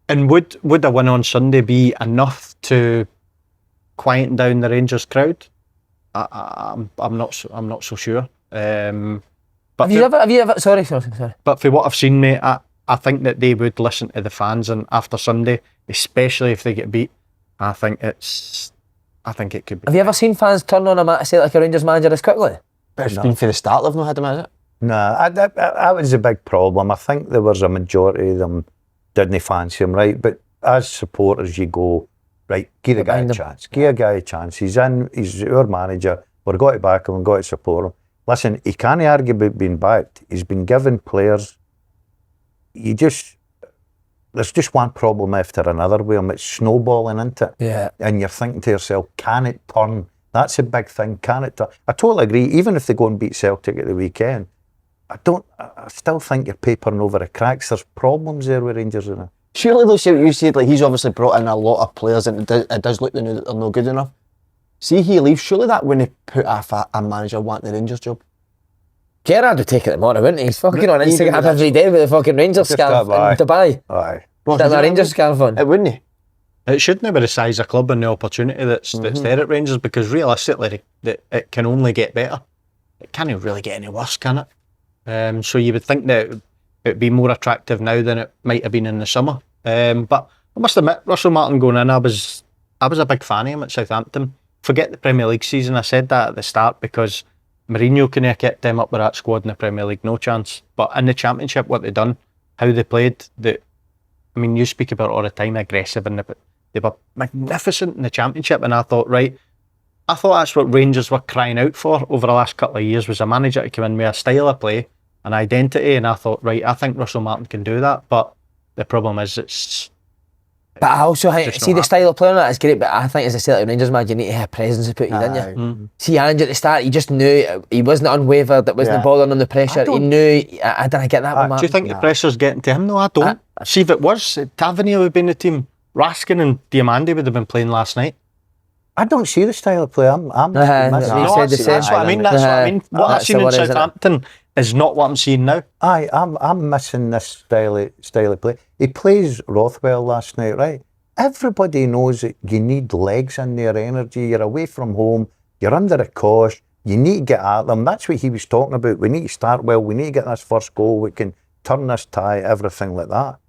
would a win on Sunday be enough to quieten down the Rangers crowd? I'm not so sure. But have you ever? Sorry. But for what I've seen, mate, I think that they would listen to the fans, and after Sunday, especially if they get beat, I think it could be. Have you ever seen fans turn on a Celtic Rangers manager as quickly? But it's been for the start they've not had him, has it? Nah, that was a big problem. I think there was a majority of them didn't fancy him, right? But as supporters, you go, right, give the guy a chance. Give a guy a chance. He's our manager. We've got to back him. We've got to support him. Listen, he can't argue about being backed. He's been given players. There's just one problem after another with him. It's snowballing, isn't it? Yeah. And you're thinking to yourself, can it turn? That's a big thing. Can it turn? I totally agree. Even if they go and beat Celtic at the weekend, I still think you're papering over the cracks. There's problems there with Rangers in it. Surely though, see what you said, like he's obviously brought in a lot of players and it does look that they're not good enough. See, he leaves, surely that wouldn't put a manager wanting the Rangers job. Gerrard would take it tomorrow, wouldn't he? He's fucking on Instagram every day with the fucking Rangers scarf in Dubai. Aye. That's a Rangers scarf on. It wouldn't he? It shouldn't be the size of club and the opportunity that's there at Rangers, because realistically it can only get better. It can't really get any worse, can it? So you would think that it'd be more attractive now than it might have been in the summer. But I must admit, Russell Martin going in, I was a big fan of him at Southampton. Forget the Premier League season, I said that at the start because Mourinho couldn't have kept them up with that squad in the Premier League, no chance. But in the Championship, what they done, how they played, you speak about it all the time, aggressive, and they were magnificent in the Championship, and I thought that's what Rangers were crying out for over the last couple of years, was a manager to come in with a style of play, an identity, and I thought, I think Russell Martin can do that, but the problem is But I also see the style of playing that is great, but I think as a Celtic Rangers man, you need to have presence to put you, didn't you? Mm-hmm. See, Ange at the start, he just knew he wasn't unwavered, it wasn't bothering him the pressure. He knew. I didn't get that one. Do you think the pressure's getting to him? No, I don't. See, if it was, Tavernier would be in the team. Raskin and Diamandi would have been playing last night. I don't see the style of play. I'm that's what I mean. That's what I mean. What I've seen in Southampton is not what I'm seeing now. I'm missing this style of play. He plays Rothwell last night, right? Everybody knows that you need legs in there, energy. You're away from home. You're under a cosh. You need to get at them. That's what he was talking about. We need to start well. We need to get this first goal. We can turn this tie, everything like that.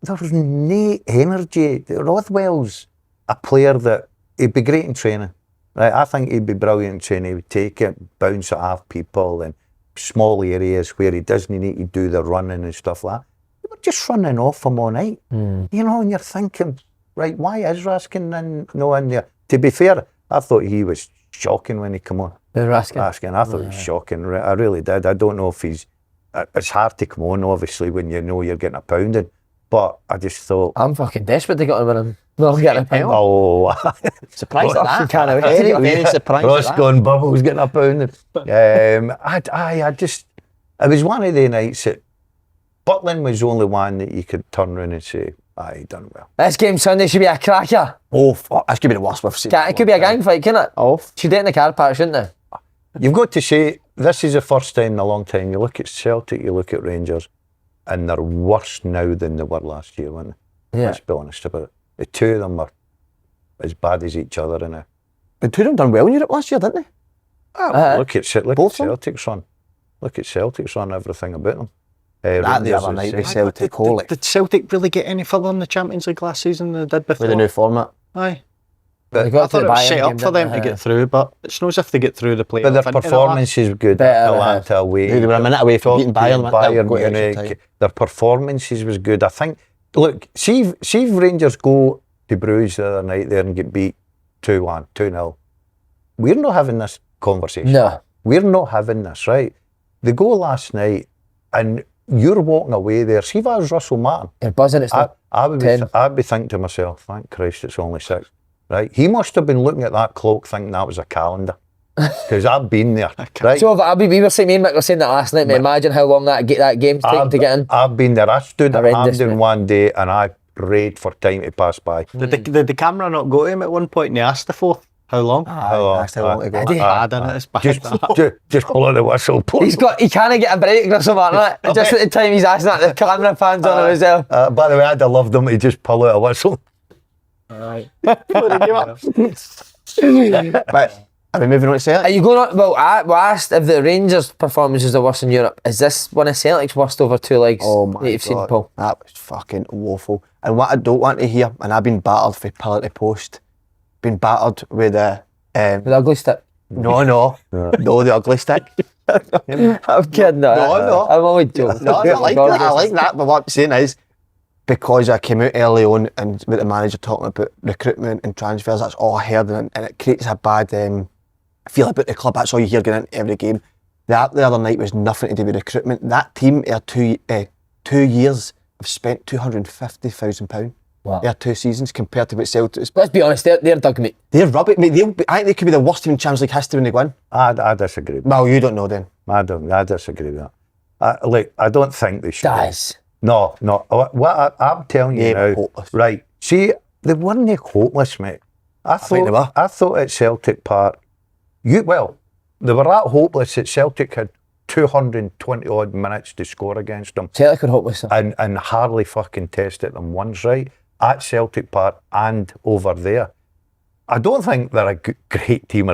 There's no energy. Rothwell's a player that he'd be great in training. Right? I think he'd be brilliant in training. He would take it, bounce it off people in small areas where he doesn't need to do the running and stuff like that. They were just running off him all night. You know, and you're thinking, right, why is Raskin no in there? To be fair, I thought he was shocking when he came on. Raskin, I thought he was shocking. I really did. I don't know if it's hard to come on, obviously, when you know you're getting a pounding. But I just thought... I'm fucking desperate to get on with him. No, getting a pounding. Oh, surprised at that. Can't wait. Very surprised Ross at that. gone bubbles getting a pounding. It was one of the nights that Butland was the only one that you could turn around and say, he done well. This game Sunday should be a cracker. Oh, fuck. This could be the worst we've seen. It could be a gang fight, couldn't it? Oh. Should do it in the car park, shouldn't they? You've got to say, this is the first time in a long time. You look at Celtic, you look at Rangers, and they're worse now than they were last year, weren't they? Yeah. Let's be honest about it. The two of them are as bad as each other. The two of them done well in Europe last year, didn't they? Look at Celtic's run. Look at Celtic's run, everything about them. That the other night with Celtic, Did Celtic really get any further in the Champions League last season than they did before? with the new format. Aye. They I got thought to it the was Bayern set game, up for them didn't to they? get through, but it's not as if they get through the playoff. But their into the performance is good. Better, Atlanta away. They were a minute away from beating Bayern. Bayern Got extra time. Munich. Their performances was good. I think, look, see if Rangers go to Bruges the other night there and get beat 2-1, 2-0. We're not having this conversation. No. We're not having this, right? They go last night and you're walking away there. See if I was Russell Martin, You're buzzing, it's not I'd be thinking to myself, thank Christ it's only 6. Right? He must have been looking at that clock thinking that was a calendar. Because I've been there. Right? So we were saying, me and Mick were saying that last night, imagine how long that game's taken to get in. I've been there. I stood at Horrendous, Hampden mate. one day and I prayed for time to pass by. Did the camera not go to him at one point and he asked the fourth? How long? How long? That's how long to go. Did he? Bad, innit? It's bad. Just blow the whistle, please. He can't get a break, Russell Martin, right? Just at the time he's asking that, the camera fans on him as well. By the way, I'd have loved him to just pull out a whistle. Right. But are we moving on to Are Celtic? you going on? Well, I asked if the Rangers' performance is the worst in Europe. Is this one of Celtic's worst over 2 legs Oh my that you've seen, God. Paul? That was fucking woeful. And what I don't want to hear, and I've been battered for pillar to post, been battered with the With the ugly stick. no, the ugly stick. I'm kidding. No. I'm only joking. No, I like that. I like that. But what I'm saying is, because I came out early on and with the manager talking about recruitment and transfers, that's all I heard, and it creates a bad feel about the club. That's all you hear going into every game. The other night was nothing to do with recruitment. That team, 2 years, have spent £250,000. Wow. Their 2 seasons compared to what Celtic. Let's be honest, they're dug, mate. They're rubbish, mate. I think they could be the worst team in Champions League history when they win. I disagree. Well, you don't know then. I disagree with that. I don't think they should. Guys. No. What I'm telling you now, hopeless. right? See, they weren't hopeless, mate. I think they were. I thought at Celtic Park, they were that hopeless that Celtic had 220 odd minutes to score against them, Celtic are hopeless. and hardly fucking tested them once, right? At Celtic Park and over there. I don't think they're a great team,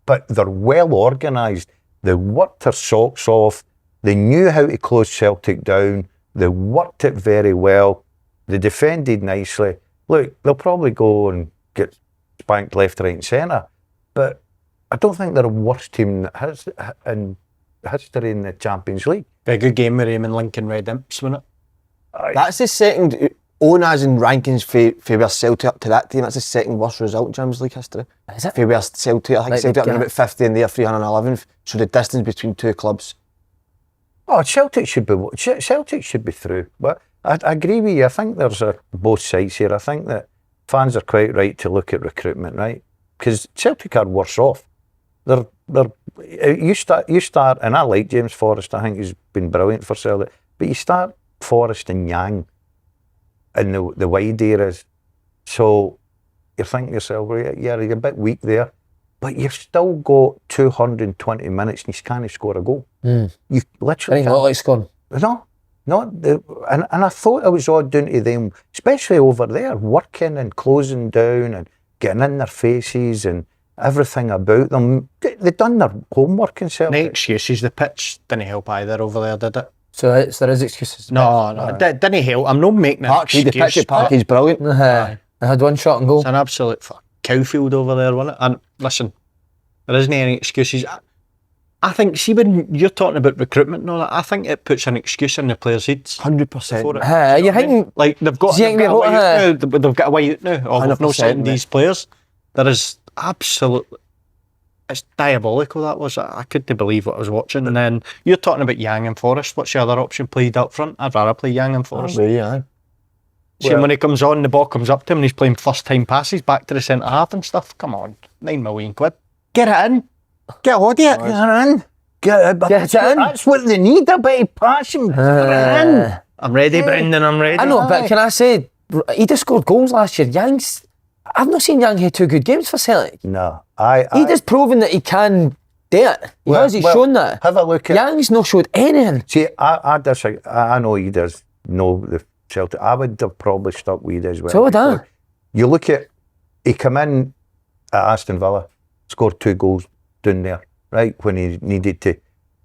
but they're well organised. They worked their socks off. They knew how to close Celtic down. They worked it very well. They defended nicely. Look, they'll probably go and get spanked left, right and centre, but I don't think they're a worse team that has in history in the Champions League. Very good game with him and Lincoln Red Imps, wasn't it? That's the second, as in rankings for where Celtic up to that team, that's the second worst result in Champions League history. Is it? For where Celtic, I think Like Celtic have been the- about 50 and they're 311th. So the distance between two clubs. Oh, Celtic should be through. But I agree with you. I think there's both sides here. I think that fans are quite right to look at recruitment, right? Because Celtic are worse off. You start, and I like James Forrest. I think he's been brilliant for Celtic. But you start Forrest and Yang in the wide areas, so you're thinking to yourself, well, yeah, you're a bit weak there, but you've still got 220 minutes and you can't score a goal. You literally Doesn't look like scoring. and I thought it was all down to them, especially over there, working and closing down and getting in their faces and everything about them. They've done their homework in No Celtic. excuses. The pitch didn't help either over there, did it? So there is excuses. No, it didn't help. I'm not making an Parky, the excuse. pitch at Parky's brilliant. I had one shot and goal. It's an absolute cowfield over there, wasn't it? And listen, there isn't any excuses. I think, see, when you're talking about recruitment and all that, I think it puts an excuse in the players' heads. 100%. You think? Like they've got a way out now. Or we've no 100%, signed mate. these players. There is absolutely, it's diabolical that was. I couldn't believe what I was watching. And then you're talking about Yang and Forrest. What's the other option played up front? I'd rather play Yang and Forrest. Yeah. See, when he comes on, the ball comes up to him and he's playing first time passes back to the centre half and stuff. Come on, £9 million. Get it in. Get hold of it. Get it in. Get it in. That's what they need, a bit of passion. Get it in. I'm ready, Brendan. I'm ready. I know, but can I say, he just scored goals last year. I've not seen Yang had 2 good games for Celtic. No, He just proven that he can do it. He's shown that. Have a look at. Yang's not showed anything. See, I disagree. I know he does know the Celtic. I would have probably stuck with it as well. So would I. You look at, he come in at Aston Villa, scored 2 goals down there, right, when he needed to.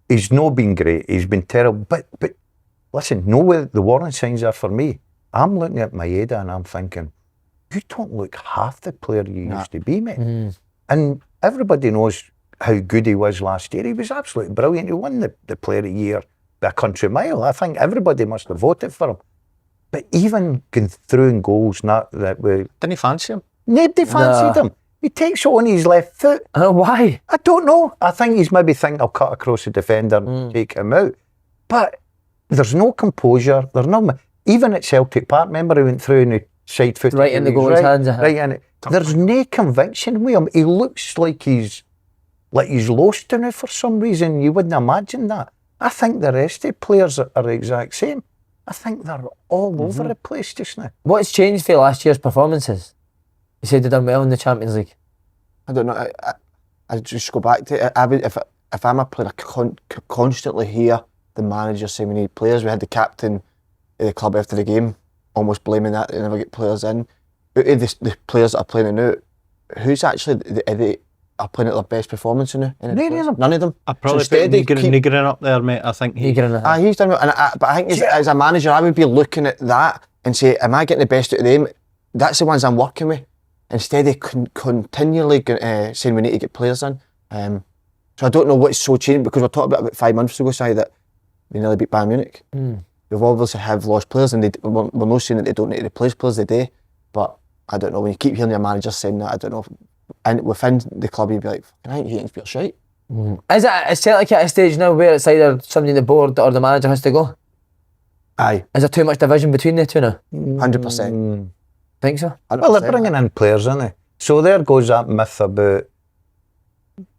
He's not been great. He's been terrible. But listen, know where the warning signs are for me. I'm looking at Maeda and I'm thinking, you don't look half the player you used to be, mate. And everybody knows how good he was last year. He was absolutely brilliant. He won the Player of the Year by a country mile. I think everybody must have voted for him. But even going through in goals, not that way. Didn't he fancy him? Nobody fancied him. He takes it on his left foot. Why? I don't know. I think he's maybe thinking I'll cut across the defender and take him out. But there's no composure. There's no. Even at Celtic Park, remember he went through and he side foot Right in the goalie's hands. Right in it. There's no conviction with him. He looks like he's lost in it for some reason. You wouldn't imagine that. I think the rest of the players are the exact same. I think they're all over the place just now. What's changed for last year's performances? You said they done well in the Champions League. I don't know. I just go back to it. I would, if I'm a player, I constantly hear the manager saying we need players. We had the captain of the club after the game almost blaming that they never get players in. Out of the players that are playing now, who's actually are playing at their best performance now? None of them. I'd probably So instead put they keep- Nigrin up there, mate. I think He's done He's done well. But I think as a manager, I would be looking at that and say, am I getting the best out of them? That's the ones I'm working with. Instead of continually saying we need to get players in. So I don't know what's so changed, because we're talking about 5 months ago, say that we nearly beat Bayern Munich. We've obviously have lost players, and we're not saying that they don't need to replace players, they do, but I don't know, when you keep hearing your manager saying that, I don't know, and within the club you'd be like, I think you think shite. Is Celtic at a stage now where it's either somebody in the board or the manager has to go? Aye, Is there too much division between the two now? 100%. Think so? 100%. Well, they're bringing in players, aren't they? So there goes that myth about,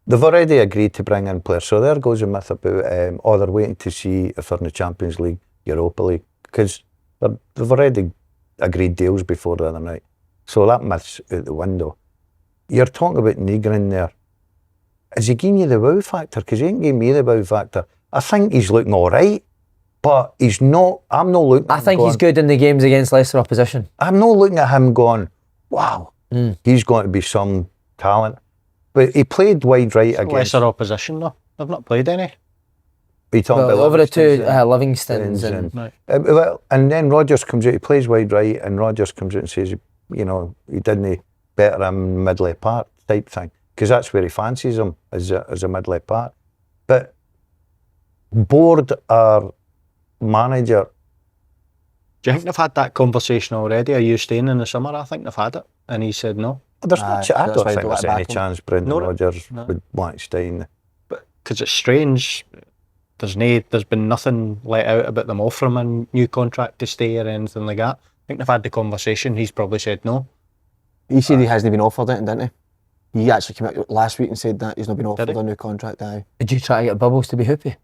they've already agreed to bring in players, so there goes the myth about, they're waiting to see if they're in the Champions League, Europa League, because they've already agreed deals before the other night. So that myth's out the window. You're talking about Negrin there. Is he giving you the wow factor? Because he ain't giving me the wow factor. I think he's looking all right, but he's not, I'm not looking at I think he's good in the games against lesser opposition. I'm not looking at him going, wow, he's going to be some talent. But he played wide right against... Lesser opposition though. They've not played any. Are you talking about Over the two Livingstons Livingstons and Right. well, and then Rodgers comes out, he plays wide right, and Rodgers comes out and says, you know, he didn't better him midley part type thing, because that's where he fancies him, as a midley part. But board or manager... Do you think they've had that conversation already? Are you staying in the summer? I think they've had it. And he said no. There's Aye, I that's don't why think they there's let any back him. chance Brendan No, Rodgers no. would want to stay in. But because it's strange, there's been nothing let out about them offering him a new contract to stay or anything like that. I think they've had the conversation. He's probably said no. He said he hasn't been offered it, didn't he? He actually came out last week and said that he's not been offered Did he? a new contract. Aye. did you try to get Bubbles to be hoopy?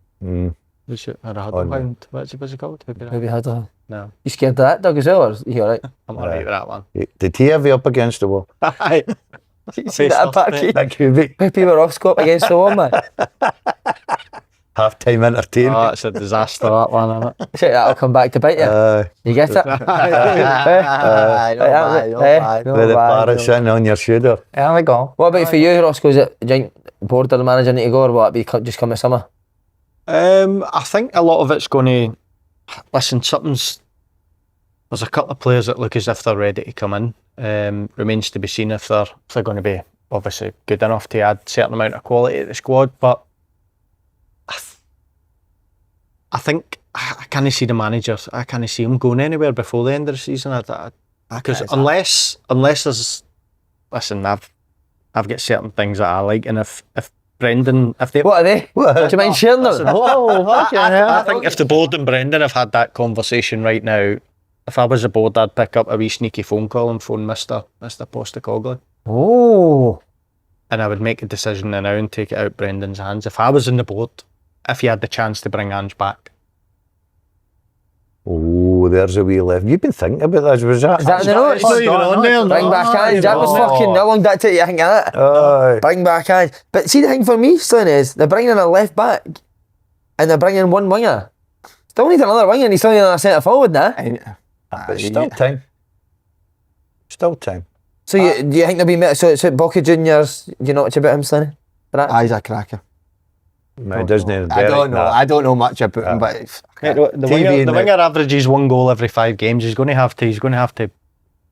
Was it a no. Huddlehound? What's it called? Maybe had a... No, You scared of that, Doug, as well, or is he alright? I'm alright with that one. Did he have you up against the wall? Aye. See that party? That could be Hoopy were off scope against the wall, man. half-time Oh, entertainment. it's a disaster, that one, isn't it? Shit, that'll come back to bite you. You get it? Aye, not bad, not bad. With the parrot sitting on your shoulder. There we go. What about for you, Roscoe? Is it, do you think board or the manager need to go, or will it be just come this summer? I think a lot of it's going to... Listen, there's a couple of players that look as if they're ready to come in. Remains to be seen if they're going to be obviously good enough to add a certain amount of quality to the squad. But I think I can't see the managers. I can't see him going anywhere before the end of the season. Because unless there's... Listen, I've got certain things that I like, and if Brendan, if they... What are they? Do you mind sharing them? I think if the board and Brendan have had that conversation right now, if I was the board, I'd pick up a wee sneaky phone call and phone Mr. Postecoglou. Oh. And I would make a decision now and take it out Brendan's hands. If I was in the board, if he had the chance to bring Ange back. Oh, there's a wee left. You've been thinking about this, was that? Is that in the notes? It's not even on there. Bring back Ange. That was fucking... How long did that take you to think of that? Aye. Bring back Ange. But see, the thing for me, Slim, is they're bringing in a left back and they're bringing one winger. Still need another winger and he's still need another centre forward now. But still time. Still time. So do you think they'll be... So it's Boca Juniors, do you know much about him, Slim? He's a cracker. No, it doesn't I don't know. I don't know much about him, but The winger averages 1 goal every 5 games. He's going to have to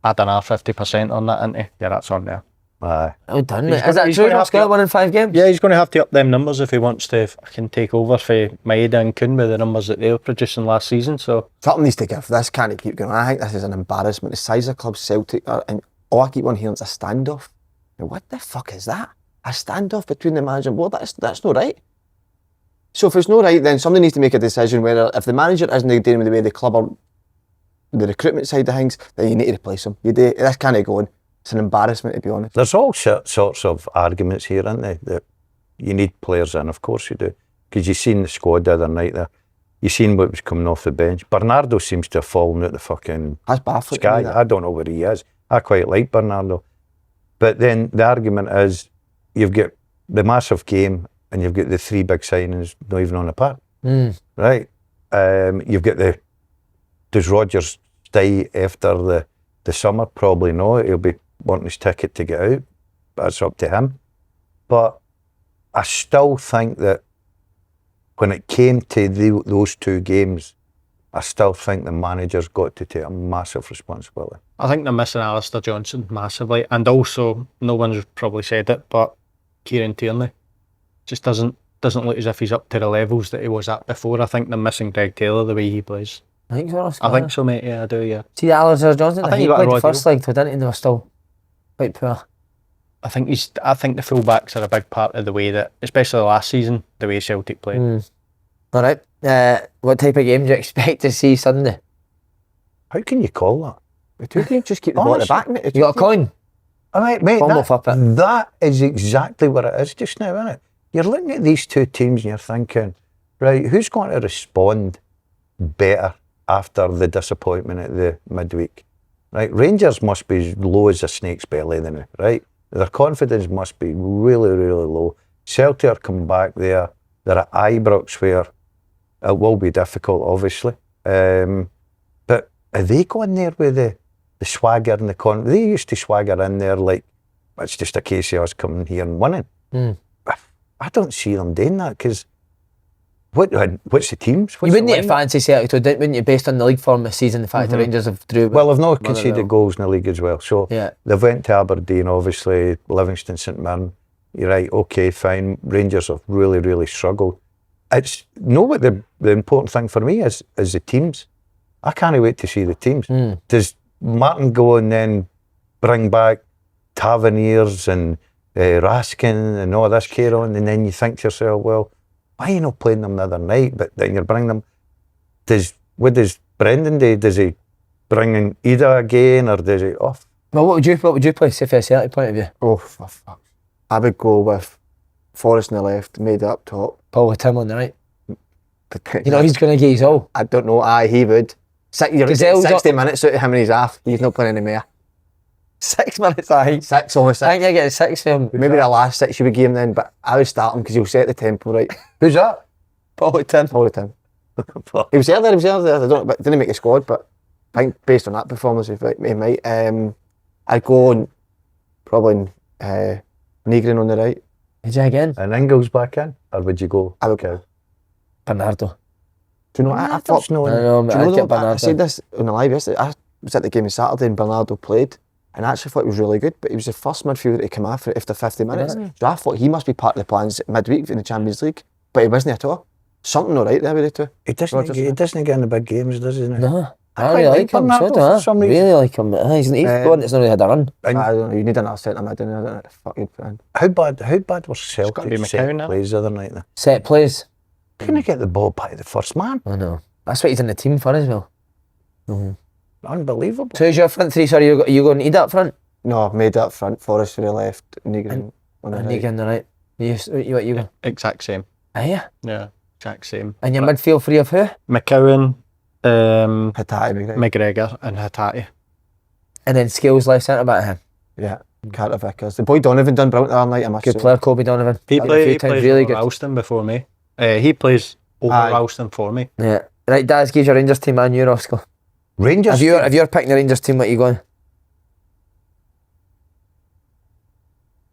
add another 50% on that, isn't he? Yeah, that's on there. Aye. Well done, mate. He's Is that he's true? gonna have He's got to- 1 in 5 games? Yeah, he's going to have to up them numbers if he wants to fucking take over for Maeda and Kuhn with the numbers that they were producing last season. So something needs to give. This can't keep going on. I think this is an embarrassment. The size of club Celtic are, and all I keep on hearing is a standoff. Now, what the fuck is that? A standoff between the manager and board? That's not right. So if it's not right, then somebody needs to make a decision whether if the manager isn't dealing with the way the club or the recruitment side of things, then you need to replace him. You do. This can't go on. It's an embarrassment, to be honest. There's all sorts of arguments here, aren't there? That you need players in, of course you do. Because you seen the squad the other night there. You seen what was coming off the bench. Bernardo seems to have fallen out the fucking That's baffling to me, sky. that. I don't know where he is. I quite like Bernardo. But then the argument is you've got the massive game and you've got the 3 big signings not even on the park. Right? You've got does Rodgers stay after the summer? Probably not. He'll be wanting his ticket to get out. That's up to him. But I still think that when it came to those 2 games, I still think the manager's got to take a massive responsibility. I think they're missing Alistair Johnson massively, and also no one's probably said it, but Kieran Tierney. Just doesn't look as if he's up to the levels that he was at before. I think they're missing Greg Taylor the way he plays. I think so. I think so, mate. Yeah, I do. Yeah. See the Alexander Johnson. I think He he got a played the raw first deal. leg, didn't he? And they were still quite poor. I think the fullbacks are a big part of the way that, especially last season, the way Celtic played. All right. What type of game do you expect to see Sunday? How can you call that? The two teams just keep the ball at the back, mate. The You got a two coin? I mean, mate, Bumble flip it. that is exactly what it is just now, isn't it? You're looking at these two teams and you're thinking, right, who's going to respond better after the disappointment at the midweek? Right, Rangers must be as low as a snake's belly now, right? Their confidence must be really, really low. Celtic are coming back there. They're at Ibrox where it will be difficult, obviously. But are they going there with the swagger and the confidence? They used to swagger in there like, it's just a case of us coming here and winning. I don't see them doing that because what's the teams? You wouldn't need to fancy Celtic, though, wouldn't you, based on the league form this season, the fact the Rangers have drew with Well, they've not Motherwell. conceded goals in the league as well. So Yeah. they've went to Aberdeen, obviously, Livingston, St Mirren. You're right, okay, fine. Rangers have really, really struggled. What the important thing for me is the teams. I can't wait to see the teams. Does Martin go and then bring back Taverniers and Raskin and all this carry on, and then you think to yourself, well, why are you not playing them the other night? But then you're bringing them. What does Brendan do? Does he bring in Ida again, or does he off? Well, what would you play, say, from a Celtic point of view? Oh, for fuck. I would go with Forrest on the left, made up top. Paul with Tim on the right. You know, he's going to get his all. I don't know. Aye, he would. You're Gazelle's 60 minutes out of him and he's off. He's not playing anymore. 6 minutes, aye. Six, only I six. think you get a 6 for him. Maybe the last 6 you would give him then, but I would start him because he'll set the tempo right. Who's that? Paul with Tim. All the time. He was there. I don't know, but didn't make the squad, but I think based on that performance, he might. I'd go on probably Negrin on the right. Did you again? And Ingles back in, or would you go? I would go. Bernardo. Do you know what I thought? I know, Do but you I'd know get what, I Bernardo. said this on the live yesterday. I was at the game on Saturday and Bernardo played, and I actually thought he was really good, but he was the first midfielder to come off after 50 minutes. So I thought he must be part of the plans midweek in the Champions League, but he wasn't at all. Something all right there with the two. He doesn't Rodgers, get in the big games, does he? No. I quite really like like him, Bernardo so do for I. some reason. Really like him. He's the one that's not really had a run. I don't know, you need another centre mid, I don't know, fuck you'd put in. How bad was gotta be Celtic McCown set now. plays the other night? Then? Set plays. Couldn't get the ball by the first man. I know. That's what he's in the team for as well. Unbelievable. So who's your front three? Sorry, you going to eat up front? No, made up front, Forrest to the left, Negrin on the And right. Nick on the right. You go? Exact same. Ah, yeah. Yeah, exact same. And your midfield three of who? McCowan, Hattati, big guy. McGregor, and Hattati. And then Skills left centre back him. Yeah, Carter Vickers. The boy Donovan done brilliant the other night, I must Good say. player, Kobe Donovan. He Done a few plays times, really over good. Ralston before me. He plays over Aye. Ralston for me. Yeah. Right, Daz, gives your Rangers team and you, Roscoe. Rangers. If you're picking the Rangers team, what are you going?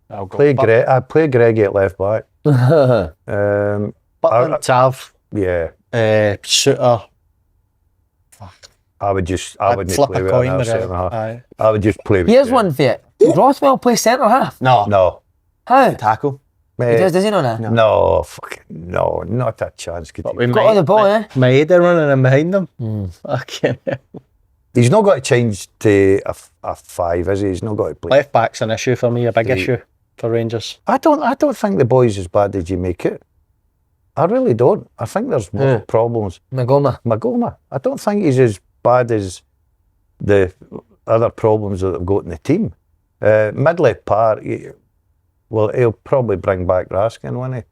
I'll go play Greg. I play Greg at left back. Butland, Tav, Suter. I wouldn't Flip play a with coin an with centre half. it. Aye. I would just play with Here's Greg. one for you. Rothwell plays centre half. No. How? Tackle. He Mate, does he not? No. no, fucking no, not a chance. Could But he? we Got on the ball, eh? Maeda running in behind them. Fucking hell. He's not got to change to a 5, is he? He's not got to play. Left back's an issue for me, a big Three. issue for Rangers. I don't think the boy's as bad as you make it. I really don't. I think there's more problems. Magoma. I don't think he's as bad as the other problems that they've got in the team. Mid-left part, he'll probably bring back Raskin, won't he?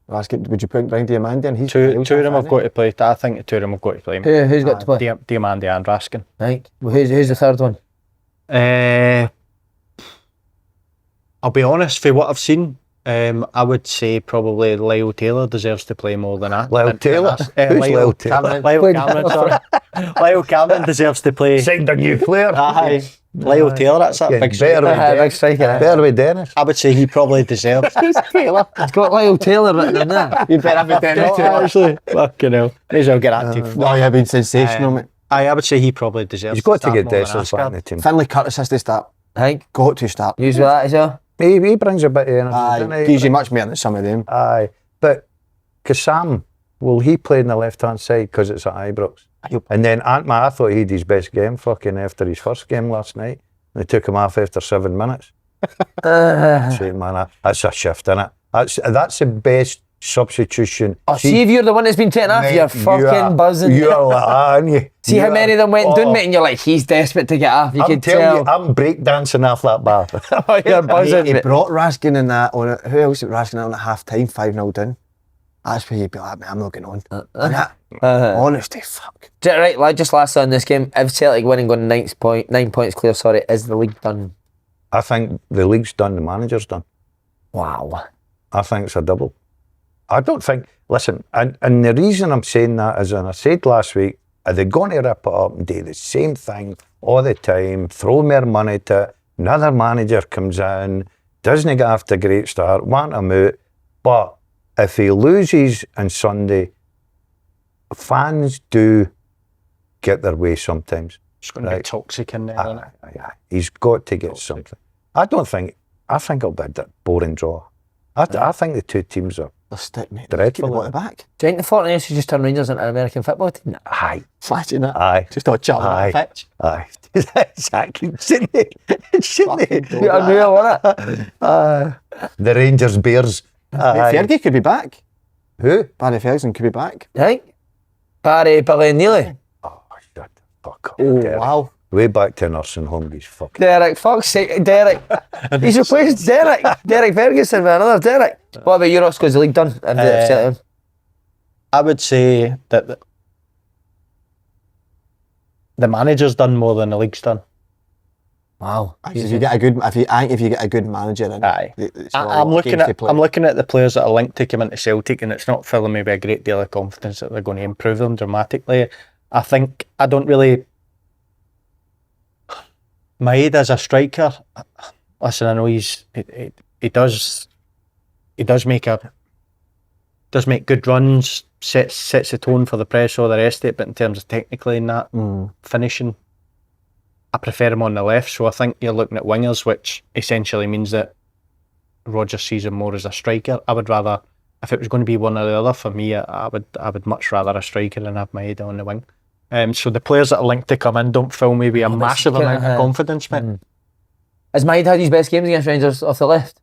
Raskin, would you put Diamandi in? He's Two of them have got to play. I think the two of them have got to play. Who's got to play? Diamandi and Raskin. Right. Well, who's the third one? I'll be honest, for what I've seen, I would say probably Lyle Taylor deserves to play more than that. Lyle Taylor? Who's Lyle Taylor? Lyle Cameron, sorry. Lyle Cameron deserves to play. Signed a new player. Aye. Lyle Taylor, that's that Getting big better with Big Dennis. striker. Better with Dennis. I would say he probably deserves. Who's Taylor? It's got Lyle Taylor written in there. You better have a Dennis. Actually, fucking hell. May as well get active. No, you've been sensational, mate. I would say he probably deserves. He's got to start get more than Dessers back in Asgard. the team. Finlay Curtis has to start. I think. Got to start. Use that as well. He brings a bit of energy, doesn't he? Gives you much more than some of them. Aye, but Sam, will he play on the left-hand side because it's at Ibrox? And then Antma, I thought he had his best game fucking after his first game last night. They took him off after 7 minutes. Say, man, that's a shift, innit? That's the best substitution. Oh, see if you're the one that's been taken off, Mate, you're fucking buzzing. You're like, aren't you? See how many of them went and done, mate, and you're like, he's desperate to get off. You I'm can telling tell. you, I'm breakdancing off that bar. Oh, you're buzzing. He mate. brought Raskin in that on it. Who else was Raskin on at half time, 5-0 down? That's where you'd be like, man, I'm not getting on. And that, honesty, fuck. Right, like, just lastly on this game, if Celtic win and go 9 points clear, is the league done? I think the league's done, the manager's done. Wow. I think it's a double. I don't think, listen, and the reason I'm saying that is, and I said last week, are they going to rip it up and do the same thing all the time, throw more money to it, another manager comes in, doesn't get off to a great start, want him out, but if he loses on Sunday, fans do get their way sometimes. It's going to be toxic in there, isn't it? He's got to get something. I think it'll be a boring draw. I think the two teams are They're stick, mate. dreadful. Keep it at the back. Do you think the Fortnite should just turn Rangers into an American football team? Aye. Imagine that. Aye. Just all chatting on Aye. the pitch. Aye. Exactly. Shouldn't they? Shouldn't they? Fucking Be unreal, wasn't it? The Rangers Bears. Aye. Fergie could be back. Who? Barry Ferguson could be back. Right? Billy and Neely. Oh, shut the fuck up. Oh, Derek. wow. Way back to nursing home, he's fucking. Derek, fuck's sake, Derek. He's replaced Derek Ferguson with another Derek. What about you, Roscoe? Is the league done? I would say that the manager's done more than the league's done. Wow. If you get a good, if you get a good manager in, Aye. it's a lot I'm of games to play. I'm looking at the players that are linked to come into Celtic, and it's not filling me with a great deal of confidence that they're going to improve them dramatically. I don't really. Maeda as a striker, listen, I know he does make good runs, sets the tone for the press, all the rest of it, but in terms of technically in that finishing, I prefer him on the left. So I think you're looking at wingers, which essentially means that Rodgers sees him more as a striker. I would rather, if it was going to be one or the other, for me, I would much rather a striker than have Maeda on the wing. So the players that are linked to come in don't fill me with a massive amount of confidence, mate. Has Maid had his best games against Rangers off the left?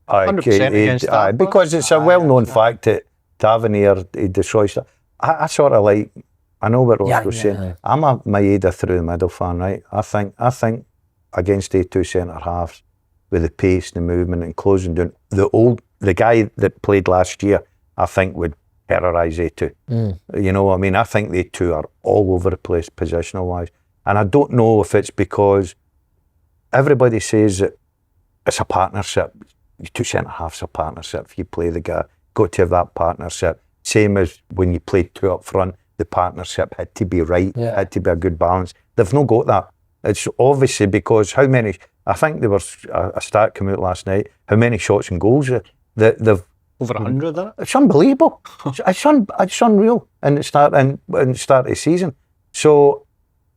Aye, 100% against that, because it's a well-known fact that Tavernier, he destroys that. I sort of like, I know what Ross was saying. I'm a Maeda through the middle fan, right? I think against the two centre halves with the pace, the movement, and closing down, the guy that played last year, I think would terrorise A2. You know what I mean? I think they two are all over the place positional wise, and I don't know if it's because everybody says that it's a partnership. You two centre halves a partnership. If you play the guy, got to have that partnership. Same as when you played two up front, the partnership had to be right, had to be a good balance. They've not got that. It's obviously because how many, I think there was a stat come out last night, how many shots and goals they've Over 100, isn't it? it's unbelievable. It's unreal in the start of the season. So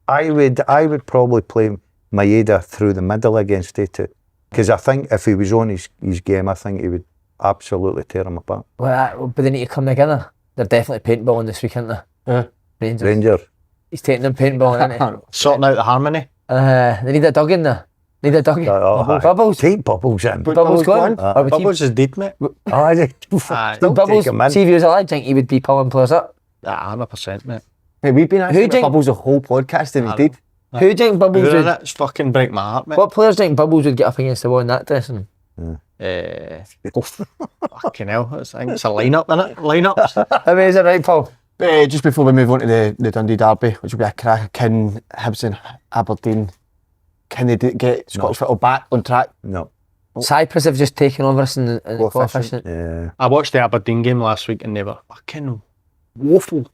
I would probably play Maeda through the middle against A2, because I think if he was on his game, I think he would absolutely tear him apart. Well, but they need to come together. They're definitely paintballing this weekend, though. Rangers. He's taking them paintballing, isn't Sorting out the harmony. he? They need a dug in there. Need a dug in. Bubbles. Take Bubbles in. Bubbles going. Bubbles is dead, mate. Still Bubbles, take him in. see if he was alive, I think he would be pulling players up. 100%, mate. Mate, we've been asking think- Bubbles the whole podcast and he did. Who do you think Bubbles Who's in would... it? It's fucking break my heart, mate. What players do you think Bubbles would get up against the wall in that dressing? Fucking hell. I think it's a lineup, innit? Lineups. Amazing, right, Paul? Just before we move on to the Dundee Derby, which will be a cracker, can Hibs and Aberdeen, can they get Scottish football back on track? No. Cyprus have just taken over us in the coefficient. Yeah. I watched the Aberdeen game last week and they were fucking woeful.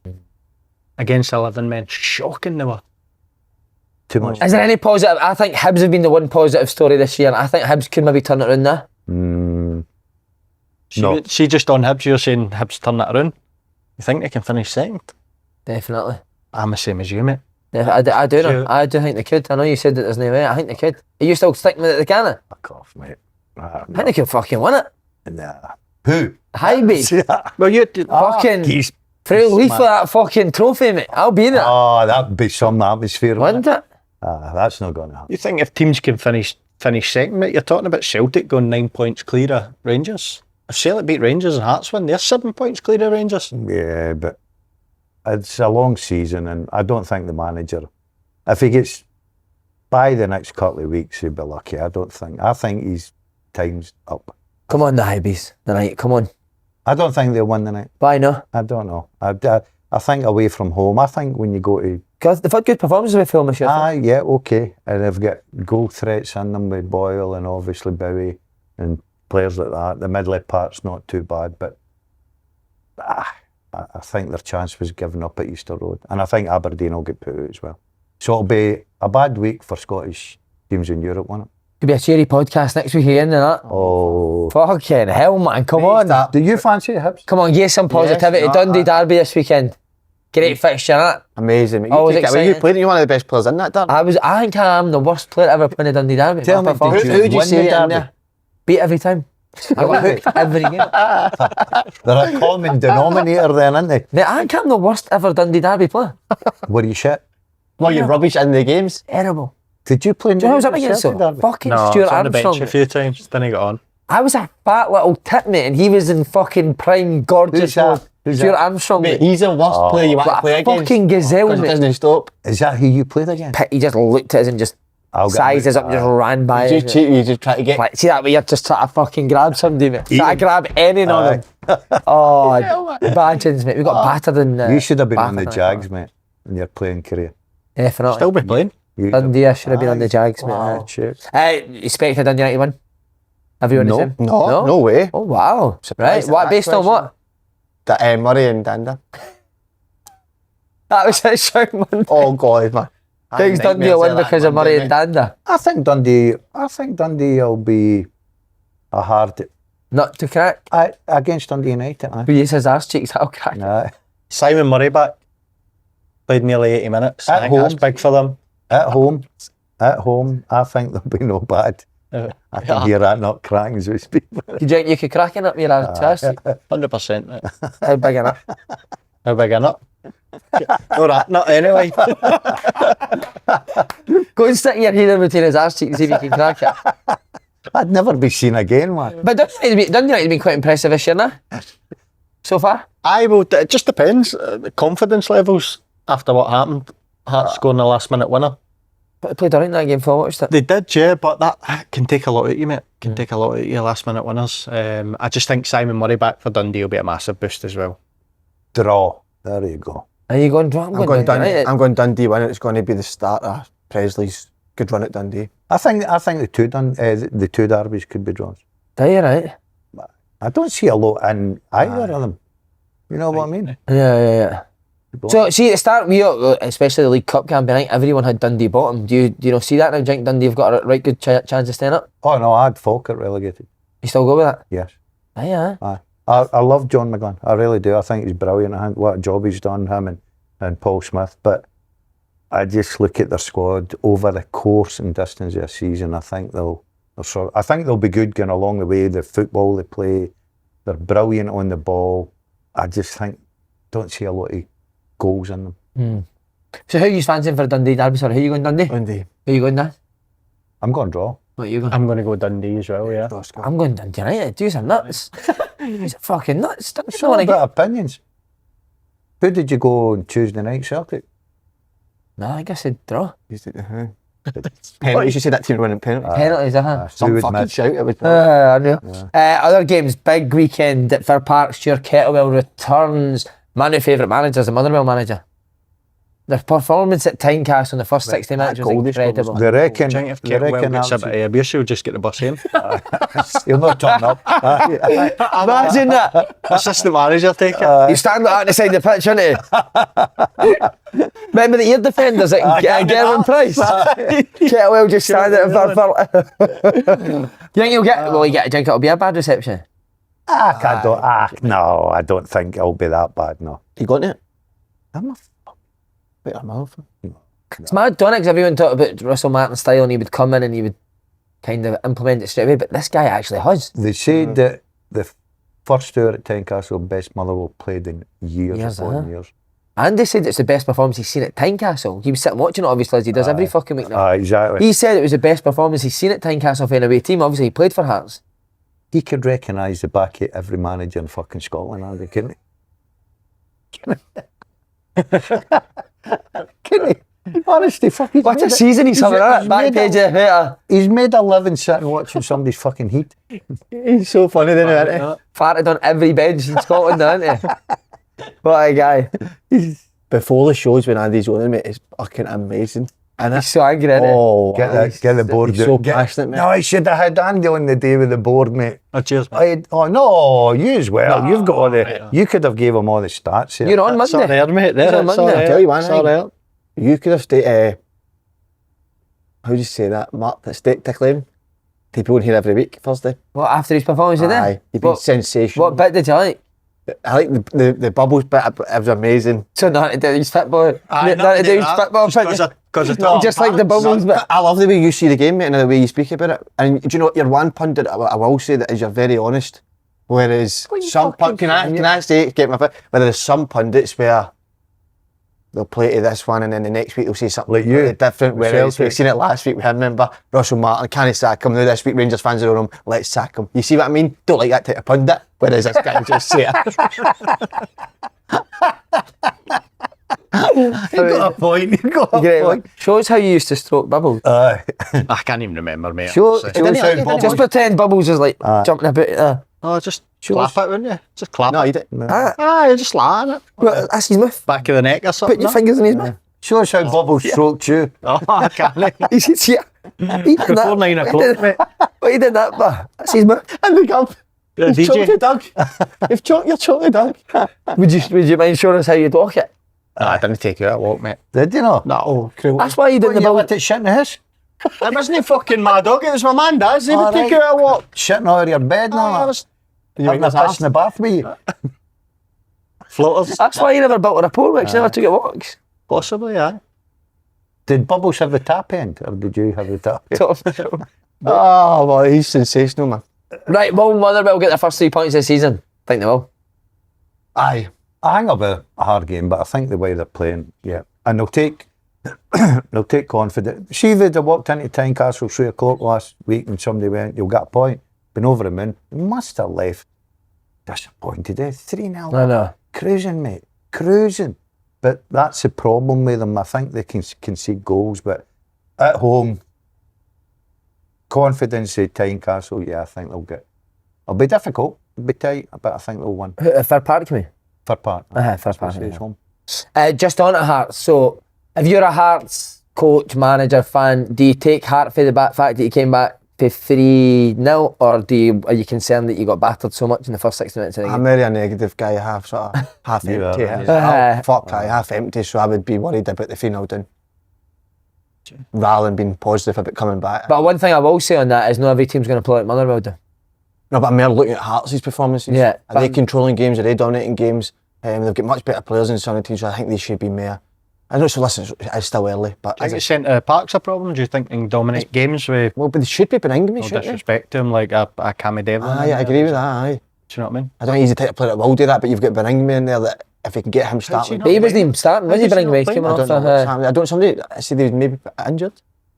Against 11 men. Shocking they were. Too much. Is there any positive? I think Hibs have been the one positive story this year, and I think Hibs could maybe turn it around there. No. See, just on Hibs, you're saying Hibs turn it around. You think they can finish second? Definitely. I'm the same as you, mate. I do know. Sure. I do think they could. I know you said that there's no way. I think they could. Are you still sticking with it, they can? Fuck off, mate. I think they could fucking win it. Nah. Who? Hibs. Well, you Fucking He's throw a leaf for that fucking trophy, mate. I'll be in it. Oh, that'd be some atmosphere. Wouldn't it? That's not going to happen. You think if teams can finish second, mate, you're talking about Celtic going 9 points clear of Rangers. If Celtic beat Rangers and Hearts win, they're 7 points clear of Rangers. Yeah, but it's a long season, and I don't think the manager, if he gets by the next couple of weeks, he'll be lucky. I think his time's up. Come on, the Hibs tonight. Come on. I don't think they'll win the night. Why not? I don't know. I think away from home. I think when you go to... Because they've had good performances with film this year. Yeah, okay. And they've got goal threats in them with Boyle and obviously Bowie and players like that. The middle part's not too bad, but I think their chance was given up at Easter Road. And I think Aberdeen will get put out as well. So it'll be a bad week for Scottish teams in Europe, won't it? Could be a cheery podcast next week again and that. Oh. Fucking hell, man. Come on. Do you fancy the Hibs? Come on, give some positivity. Yes, Dundee Derby this weekend. Great fixture, that. Amazing. Mate. Always You exciting. played, you're one of the best players in that, Derby. I think I'm the worst player ever playing the Dundee Derby. Tell My me, performance. did Who'd you win say the in derby? there? Beat every time. I got hooked every game. They're a common denominator then, aren't they? Mate, I think I'm the worst ever Dundee Derby player. Were you shit? Well, you're rubbish in the games. Terrible. Did you play in Do you know who I was up the against Celtic though? derby? Fucking No, Stuart it's on the bench Armstrong. a few times. Didn't get on. I was a fat little tit, mate, and he was in fucking prime gorgeous Who's that? mode. Who's Stuart that? Armstrong, Mate, mate. he's the worst player you want to What play a against. fucking gazelle, Because he mate. doesn't stop. Is that who you played against? He just looked at us and just I'll get sized us up and just ran by You us. just cheat, you just try to get... Like, see that way you're just trying to fucking grab somebody, mate. Try to grab any on him. Oh, badgins, mate. We got battered in You should have been on the Bath, Jags, mate, in your playing career. Definitely. Still be playing. Dundee, I should have been on the Jags, mate. Wow. Shit. Expected Dundee United win? Everyone the same? No way. Oh, wow. Surprised Right, at what, that based on question. what? That Murray and Danda. That was it, Sean Monday. Oh, God, man. Thinks Dundee will win because of Murray and Danda. I think Dundee will be a hard Not to crack. against Dundee United. Aye. But he says arse cheeks, that'll crack. Aye. Simon Murray back. Played nearly 80 minutes. At I think that's home. big for them. At home, I think they'll be no bad. I can hear that not cracking as we speak. Do you think you could crack it up your arse cheeks? 100%. Mate. How big enough? How big a nut? No, that nut anyway. Go and stick your head in between his arse cheeks and see if you can crack it. I'd never be seen again, man. But Dundee United have been quite impressive this year now. So far. It just depends. The confidence levels after what happened. Hearts scoring the last minute winner. But they played alright in that game for I watched it. They did, yeah, but that can take a lot out of you, mate. Can take a lot out of you, last minute winners. I just think Simon Murray back for Dundee will be a massive boost as well. Draw. There you go. Are you going draw? I'm going Dundee winning. It's going to be the start of Presley's good run at Dundee. I think the two derbies could be draws. Do you, right? I don't see a lot in either of them. You know what I mean? Yeah. So, see, at the start, especially the League Cup campaign, I think everyone had Dundee bottom. Do you see that now? Do you think Dundee have got a right good chance of staying up? Oh no, I had Falkirk relegated. You still go with that? Yes. Yeah. Aye. I love John McGlynn. I really do. I think he's brilliant. I think what a job he's done, him and Paul Smith. But I just look at their squad over the course and distance of a season. I think they'll be good going along the way. The football they play, they're brilliant on the ball. I just don't see a lot of goals in them. So who are you fancying for Dundee Derby? Sorry, who are you going Dundee? Dundee. Who are you going Dan? I'm going to draw. What are you going? I'm going to go Dundee as well, yeah. I'm going Dundee United. Dudes are nuts. He's fucking nuts. Don't It's you all want to about get... opinions. Who did you go on Tuesday night, Celtic? No, I guess I'd draw. Penalties. You said that team winning penalties. Penalties, huh? Some would fucking miss. shout. It was. I know. Other games, big weekend at Fir Park. Stuart Kettlewell returns. My new favourite manager is the Motherwell manager. Their performance at Tynecastle in the first 60 minutes was goal they scored incredible. They reckon. Do you think if They Kettlewell reckon gets a that's- bit of abuse, he'll just get the bus in? He'll not turn up. Imagine that. Assistant manager, take it. You stand out the side of the pitch, innit? Remember the ear defenders at Gerwin Price? Kettlewell just standing at Fir. You think he'll get... Well, you get a drink, it'll be a bad reception. No, I don't think it'll be that bad, no. You got it? I'm a bit of a mouth. It's mad, don't it? 'Cause everyone talked about Russell Martin's style and he would come in and he would kind of implement it straight away, but this guy actually has. They said that the first tour at Tynecastle, best Motherwell played in years Years, upon years. And they said it's the best performance he's seen at Tynecastle. He was sitting watching it, obviously, as he does every fucking week now. Exactly. He said it was the best performance he's seen at Tynecastle for an away team. Obviously, he played for Hearts. He could recognise the back of every manager in fucking Scotland, couldn't he? Couldn't he? Honestly, fucking. What a season he's having, that back page of the He's made a living sitting watching somebody's fucking heat. He's so funny, isn't he? farted on every bench in Scotland, hasn't he? What a guy. Before the shows when Andy's on him, mate, it's fucking amazing. And He's so angry, isn't he? oh, Get the board. he's so passionate, mate. No, I should have had Andy on the day with the board, mate. Oh, cheers, mate. Oh no, you as well. You've got all the. You could have gave him all the stats here. You're on Monday. Sorry, there, mate. There, He's on it's Monday. all right. I'll tell you one It's all thing. right. You could have stayed, how do you say that? Mark the stake to claim to be on here every week, Thursday. What, after his performance today? Aye, you've been What, sensational. what bit did you like? I like the bubbles bit, it was amazing. So nothing to do with his football. Nothing to do with his football opinion. Just like the bubbles bit. I love the way you see the game, mate, and the way you speak about it. And do you know what, you're one pundit, I will say that is you're very honest. Whereas some can I say, get my bit, whereas some pundits where they'll play to this one and then the next week they'll say something Like you, completely different. Whereas Celtic. we've seen it last week, we had, remember, Russell Martin, can he sack him? Now this week Rangers fans are on him, let's sack him. You see what I mean? Don't like that type of pundit. Whereas this guy just say it. You got a point. You got a Great, point. shows how you used to stroke bubbles. I can't even remember, mate. Shows honestly. how Bubbles. Just pretend bubbles is like jumping about. Oh, just clap it, wouldn't you? Just clap No, it. you didn't. You're just laughing at it. Well, that's his mouth. Back of the neck or something. Put your fingers in his mouth. Show us how Bubbles stroked you. Oh, I can't. He says, yeah. He did Before 9 o'clock, mate. What he did that, but that's his mouth. And the gum. The You've choked DJ. the dog. You've choked your dog. Would you mind showing us how you'd walk it? No, I didn't take you out a walk, mate. Did you know? No. That's why you did the You bubble. let it shit in the house? It wasn't fucking my dog, it was my man, Daz. He would All take right. you out a walk. Shitting all over your bed and all I that. was Having a piss in the bath with you. floaters. That's why you never built a rapport with, 'cause you never took it walks. Possibly, yeah. Did Bubbles have the tap end or did you have the tap end? Oh, well, he's sensational, man. Right, will Motherwell get their first 3 points this season? I think they will. Aye. I think it'll be a hard game, but I think the way they're playing, yeah. And they'll take confidence. See if they'd have walked into Tynecastle 3 o'clock last week and somebody went, you'll get a point. Been over the moon. They must have left disappointed. 3-0. I know. Cruising, mate. Cruising. But that's the problem with them. I think they can concede goals, but at home, confidence at Tynecastle, yeah, I think they'll get. It'll be difficult. It'll be tight, but I think they'll win. Fair Park to me. For part. Fair Park. It's home. Just on to Hearts. So, if you're a Hearts coach, manager, fan, do you take heart for the fact that you came back to 3-0, or are you concerned that you got battered so much in the first 6 minutes of the game? I'm very a negative guy, half empty. are. Half empty, so I would be worried about the 3-0 down. Rather than being positive about coming back. But one thing I will say on that is not every team's going to play like Motherwell do. No, but I'm more looking at Hearts' performances. Yeah, Are they but- controlling games? Are they dominating games? They've got much better players than some of the teams, so I think they should be more. I know, so listen, it's still early, but I think it's centre Park's a problem. Do you think they can dominate games with well, but they should be behind me, no shouldn't they? disrespect to him, like a Cammy Devlin? Aye, I agree with that, aye. Do you know what I mean? I don't think he's the type of player that will do that, but you've got Beningame in there that if you can get him starting. not He wasn't even starting, was he, How does he Brendan? not He came play? I off. don't know what's happening. I don't. Somebody I said he was maybe injured,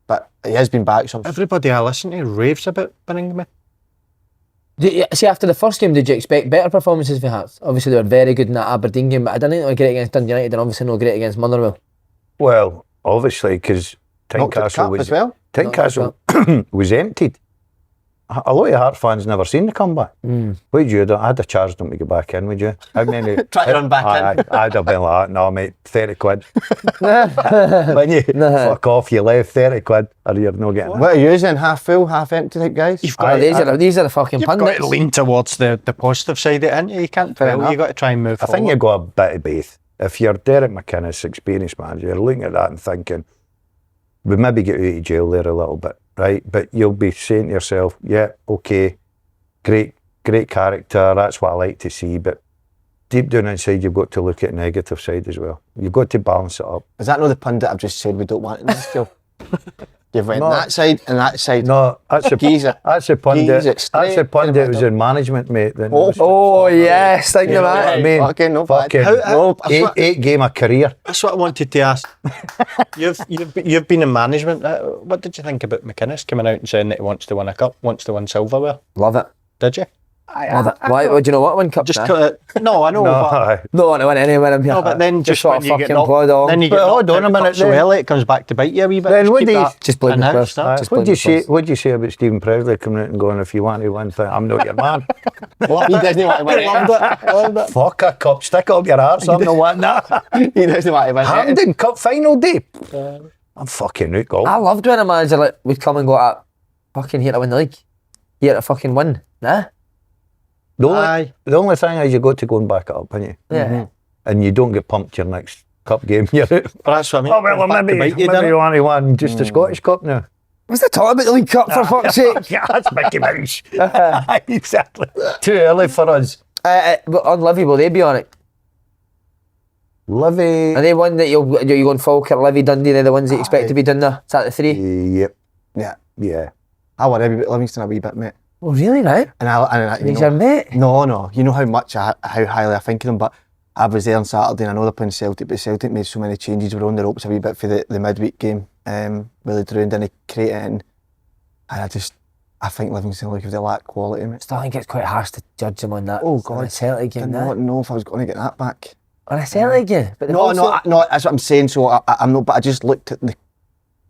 but he has been back. So Everybody I listen to raves about Beningame. See, after the first game, did you expect better performances for Hearts? Obviously, they were very good in that Aberdeen game, but I didn't think they were great against Dundee United, and obviously not great against Motherwell. Well, obviously, because knocked out Tynecastle Cup as well. Tynecastle was emptied. A lot of Heart fans never seen the comeback. What did you do? I'd have charged them to get back in, would you? How many? Try to run back in. I'd have been like, no, mate, 30 quid. When you fuck off, you left 30 quid, or you're not getting What are you using? Half full, half empty type guys? You've got, These are the fucking you've got pundits. to lean towards the positive side of it, ain't you? You can't Fair fail. enough. You got to try and move I forward. think you've got a bit of both. If you're Derek McInnes, experienced manager, you're looking at that and thinking, we maybe get out of jail there a little bit, right? But you'll be saying to yourself, yeah, okay, great character, that's what I like to see, but deep down inside you've got to look at the negative side as well. You've got to balance it up. Is that not the pundit I've just said we don't want in this deal? You've went No. that side and that side. No, that's a Geezer. That's a pundit. Geezer That's straight a pundit in the who's in management, mate. Then Oh yes, think You of know what that. I mean? Okay, no bad. Fucking No, eight game a career. That's what I wanted to ask. You've been in management. What did you think about McInnes coming out and saying that he wants to win a cup, wants to win silverware? Love it. Did you? Love it. Why? Do you know what? One cup. Just nah. no, I know. No, But, aye. Don't want to win anywhere. no, but then just sort when of you get fucking knocked, plod on. then you get But hold knocked on a out the minute cup so then. early, it comes back to bite you a wee bit. Then what keep do you- that Just blame the in-house, press. that. Just What blame do you the say? press. What do you say about Stephen Presley coming out and going, "If you want to win, I'm not your man"? He doesn't want to win it. Loved it. Fuck a cup, stick it up your arse. I'm not wanting that. He doesn't want to win it. Hampden Cup final day. I'm fucking out, goal. I loved when a manager like would come and go at fucking here to win the league, here to fucking win. Nah. Aye. The only thing is you got to go and back it up, haven't you? Yeah. And you don't get pumped your next cup game. You're out. But that's what I mean. Oh well, Comes back to maybe bite you, you doesn't it? want to win just the Scottish Cup now. What's the talk about the League Cup for fuck's sake? Yeah, that's Mickey Mouse. Exactly. Too early for us. But on Livy, will they be on it? Livy. Are they one that you're going Falkirk, Livy, Dundee? They're the ones that you expect to be done there. Is that the three? Yep. Yeah. Yeah. I worry about Livingston a wee bit, mate. Oh really? Right? And He's your mate. No. You know how highly I think of them, but I was there on Saturday and I know they're playing Celtic, but Celtic made so many changes. We're on the ropes a wee bit for the midweek game. Where they drew and didn't create it in. And I think Livingston look if they lack quality, mate. Still think it's quite harsh to judge them on that. Oh, On God. a Celtic I game, did that. not know if I was going to get that back. On a Celtic game. But they've No, also- no, that's what I'm saying. So I'm not, but I just looked at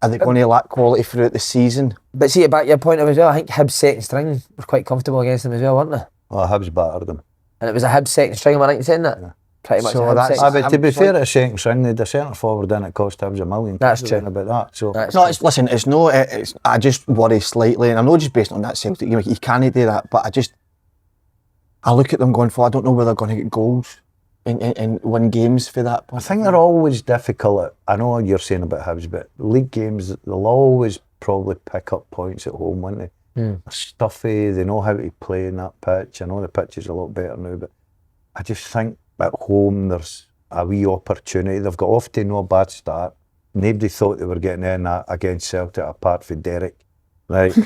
are they going to lack quality throughout the season? But see, back your point of as well, I think Hibs second string were quite comfortable against them as well, weren't they? Well, Hibs battered them. And it was a Hibs second string, am I right in saying that? Yeah. Pretty much So a Hibs that's- second But to be I'm fair, like- a second string, they had a centre forward in it cost Hibs $1 million. That's People true. about that. So That's No, true. listen, it's no. I just worry slightly, and I'm not just based on that Celtic game. You can't do that, but I look at them going for. I don't know where they're going to get goals and win games for that. I think they're always difficult. I know you're saying about Hibs, but league games, they'll always probably pick up points at home, won't they? They're stuffy, they know how to play in that pitch. I know the pitch is a lot better now, but I just think at home there's a wee opportunity. They've got off to no bad start. Nobody thought they were getting in that against Celtic apart from Derek. Right.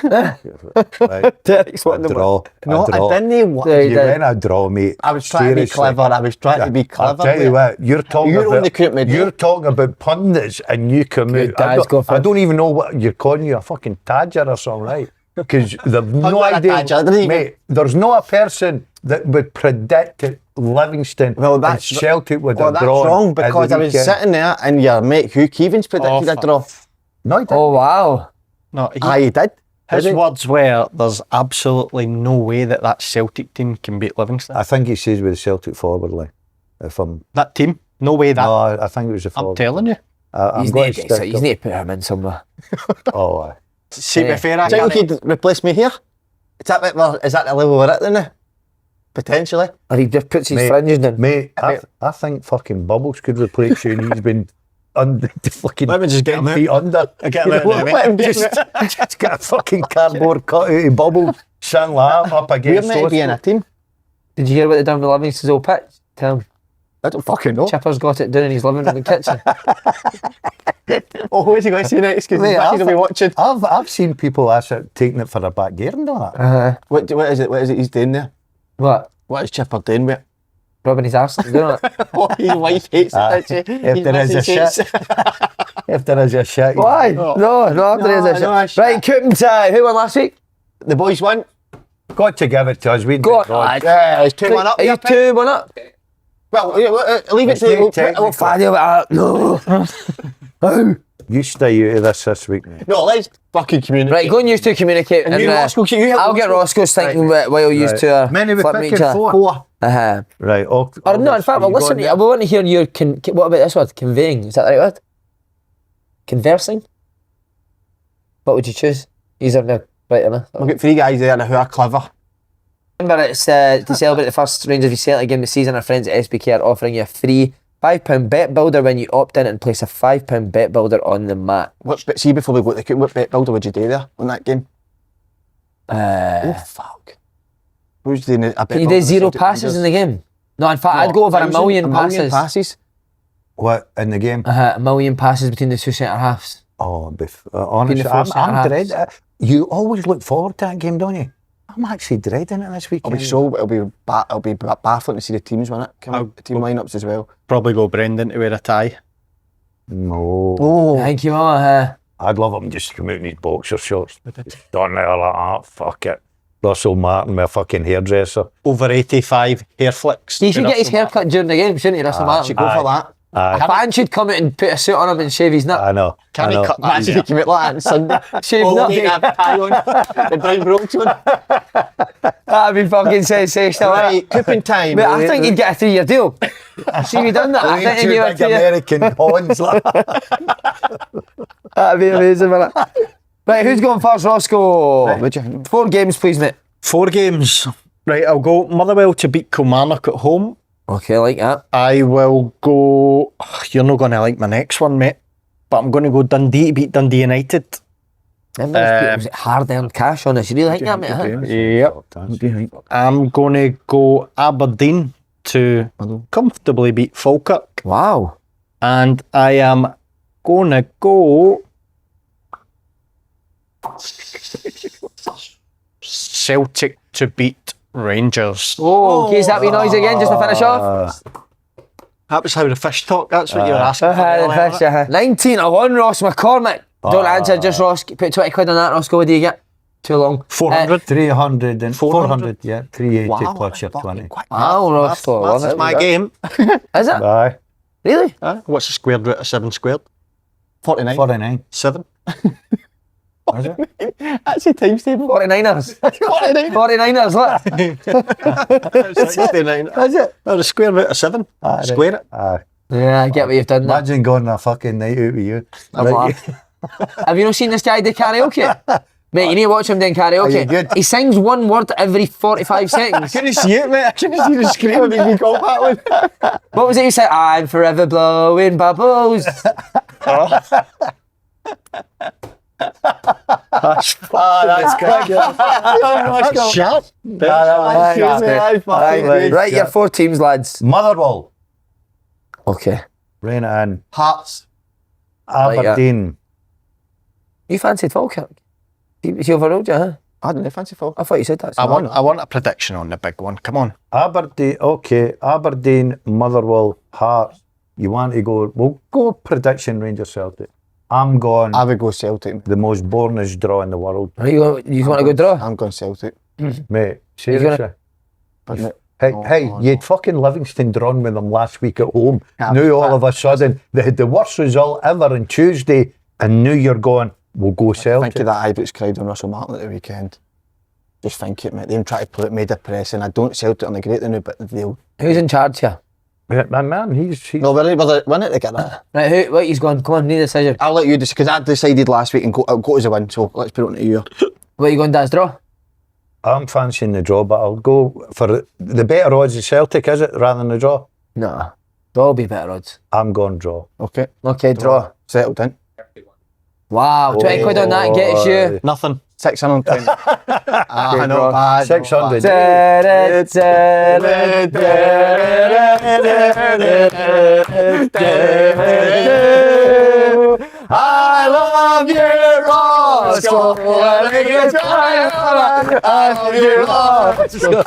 Right. Derek's A one of them. draw. No, a draw. I didn't. What? Yeah, You he did. went a draw, mate. I was trying to be Seriously. clever. I was trying to be clever. I'll tell you what, you're talking You're about. only couldn't me do. You're talking about pundits, and you come Good out. dads go I first. don't even know what you're calling you, a fucking tadger or something, right? Because they've no not a idea, tadger, I didn't even- mate. There's not a person that would predict that Livingston and Celtic would Well, have that's drawn. wrong at the because I was weekend. sitting there and your mate Hugh Keevins predicted a draw. No, he didn't. Oh wow. No, He did. his Did he? words were, "There's absolutely no way that Celtic team can beat Livingston. I think he says with the Celtic forward line. If I'm, That team, no way that. no, I think it was the I'm forward. telling you. I'm He's going need to to, stick he's up. need to put him in somewhere. Oh, aye. See, Yeah. be fair, I Do you think can't. he could replace me here? Is that the level we're at then? Now? Potentially. Or he just puts his Mate, fringes down. Mate, I think fucking Bubbles could replace you, and he's been under the fucking Let me just get 10 him out. feet under. Get him You out know, now, mate. let him just get a fucking cardboard cut out of Bubbles, sang like that up We're against meant to be in a us. team. Did you hear what they done with Livingston's old pitch? Tell him. I don't fucking know. Chipper's got it down in his living room and kitchen. Oh, who's he going to say next? Because Mate, he's going to be watching. I've seen people taking it for their back gear and all that. What is it? What is it he's doing there? What? What is Chipper doing with it? Rubbing his arse. You know it? Oh, his wife hates it, doesn't she? If His there is a missus hates shit. it. If there is a shit. Why? No, after No, there's a no, shit. Right, Coopin' tie. Who won last week? The boys won. Got to give it to us. We Go on, did God. lad. Yeah, it's 2-1 up. Are you 2-1 up? Well, leave it to Take the... technical. Fadio, no. Oh. You stay out of this week, mate. No, let's fucking communicate. Right, go and use two communicate. And you, Roscoe, can you help I'll get Roscoe's thinking while you use two are Many we flipping pick each in other. 4. Uh-huh. Right. Or no, in fact, well, listen, we want to hear your, what about this word? Conveying, is that the right word? Conversing? What would you choose? These are the right enough. We've got 3 guys there who are clever. Remember, it's to celebrate the first Rangers v Celtic game of the season. Our friends at SBK are offering you a free £5 bet builder when you opt in and place a £5 bet builder on the mat. See, before we go to the what bet builder would you do there on that game? Oh, fuck. Who's doing a bet Can you do builder 0 Celtic passes Rangers? in the game? No, in fact, I'd go over a million passes. What, in the game? A million passes between the two centre halves. Oh, honestly, the four I'm centre-halves. dreading it. You always look forward to that game, don't you? I'm actually dreading it this weekend. It'll be baffling to see the teams win it. The team lineups as well. Probably go Brendan to wear a tie. No. Thank you, Mama. I'd love him just to come out in his boxer shorts. Done there like that, fuck it. Russell Martin with a fucking hairdresser. Over 85 hair flicks. He should get his hair cut during the game, shouldn't he, Russell Martin? Should go for that. A fan should come out and put a suit on him and shave his nut. I know. Can I he know. cut that? Imagine he came out like that on Sunday. Shave Oh, nut. mate, that tie on. The brown brooch on. That'd be fucking sensational. Right, coupon time. Mate, I think he'd get a 3-year deal. See, we done that. I think he'd Two give a big 2 year. American horns. Like. That'd be amazing, man. Right, who's going first, Roscoe? What'd you think? 4 games, please, mate. 4 games. Right, I'll go Motherwell to beat Kilmarnock at home. Okay, I like that. I will go... You're not going to like my next one, mate. But I'm going to go Dundee to beat Dundee United. Them was hard-earned cash on this. You really like that, mate? Huh? Yep. I'm going to go Aberdeen to comfortably beat Falkirk. Wow. And I am going to go... Celtic to beat Rangers. Oh, is that wee noise again, just to finish off? That was how the fish talk, that's what you were asking. The fish, 19-1, Ross McCormick. Don't answer, just Ross. Put 20 quid on that, Roscoe. What do you get? Too long. 400. 300 and 400, yeah. 380 Wow, plus your fucking 20. quick. Wow, Roscoe. That's Love it. my game. Is it? Aye. Really? What's the squared root of 7 squared? 49. 49. 7. Is it? That's the times table. 49ers. 49ers, look. 69. Is it? Oh, the square root of 7. Square it. Aye. Yeah, I get what you've done there. Imagine going on a fucking night out with you. Right. Have you not seen this guy do karaoke? Mate, you need to watch him doing karaoke. Are you good? He sings one word every 45 seconds. Couldn't see it, mate. I couldn't see the screen when we got that one. What was it you said? I'm forever blowing bubbles. That's good. That's sharp. Right, your 4 teams, lads. Motherwell. Okay. Rein it in. Hearts. Aberdeen. You fancied Falkirk? He overruled you, huh? I don't know, fancy fall. I thought you said that. I want a prediction on the big one. Come on. Aberdeen, okay. Aberdeen, Motherwell, Hearts. You want to go, we'll go prediction Rangers Celtic. I'm going I would go Celtic. the most boringest draw in the world. Are you want to go draw? I'm going Celtic. Mate, seriously. But Hey, you'd fucking Livingston drawn with them last week at home. Yeah, Now all of a sudden they had the worst result ever on Tuesday, and now you're going, we'll go Celtic. think of that Ibrox crowd on Russell Martin at the weekend. Just think it, mate. Them try to play it, made a press, and I don't Celtic on the great now, but they'll. Who's in charge here? Yeah, my man, he's No, we're win it together. Right, what he's going? Come on, need a decision. I'll let you just because I decided last week and I'll go as a win. So let's put it on to you. What are you going, Daz? Draw? I'm fancying the draw, but I'll go for the better odds of Celtic, is it, rather than the draw? No. Draw will be better odds. I'm going draw. Okay. Okay, draw. Settled in. Wow, 20 quid on that gets you. Nothing. 620. I know, bad. 600. I love you, Roscoe. I love you, Roscoe.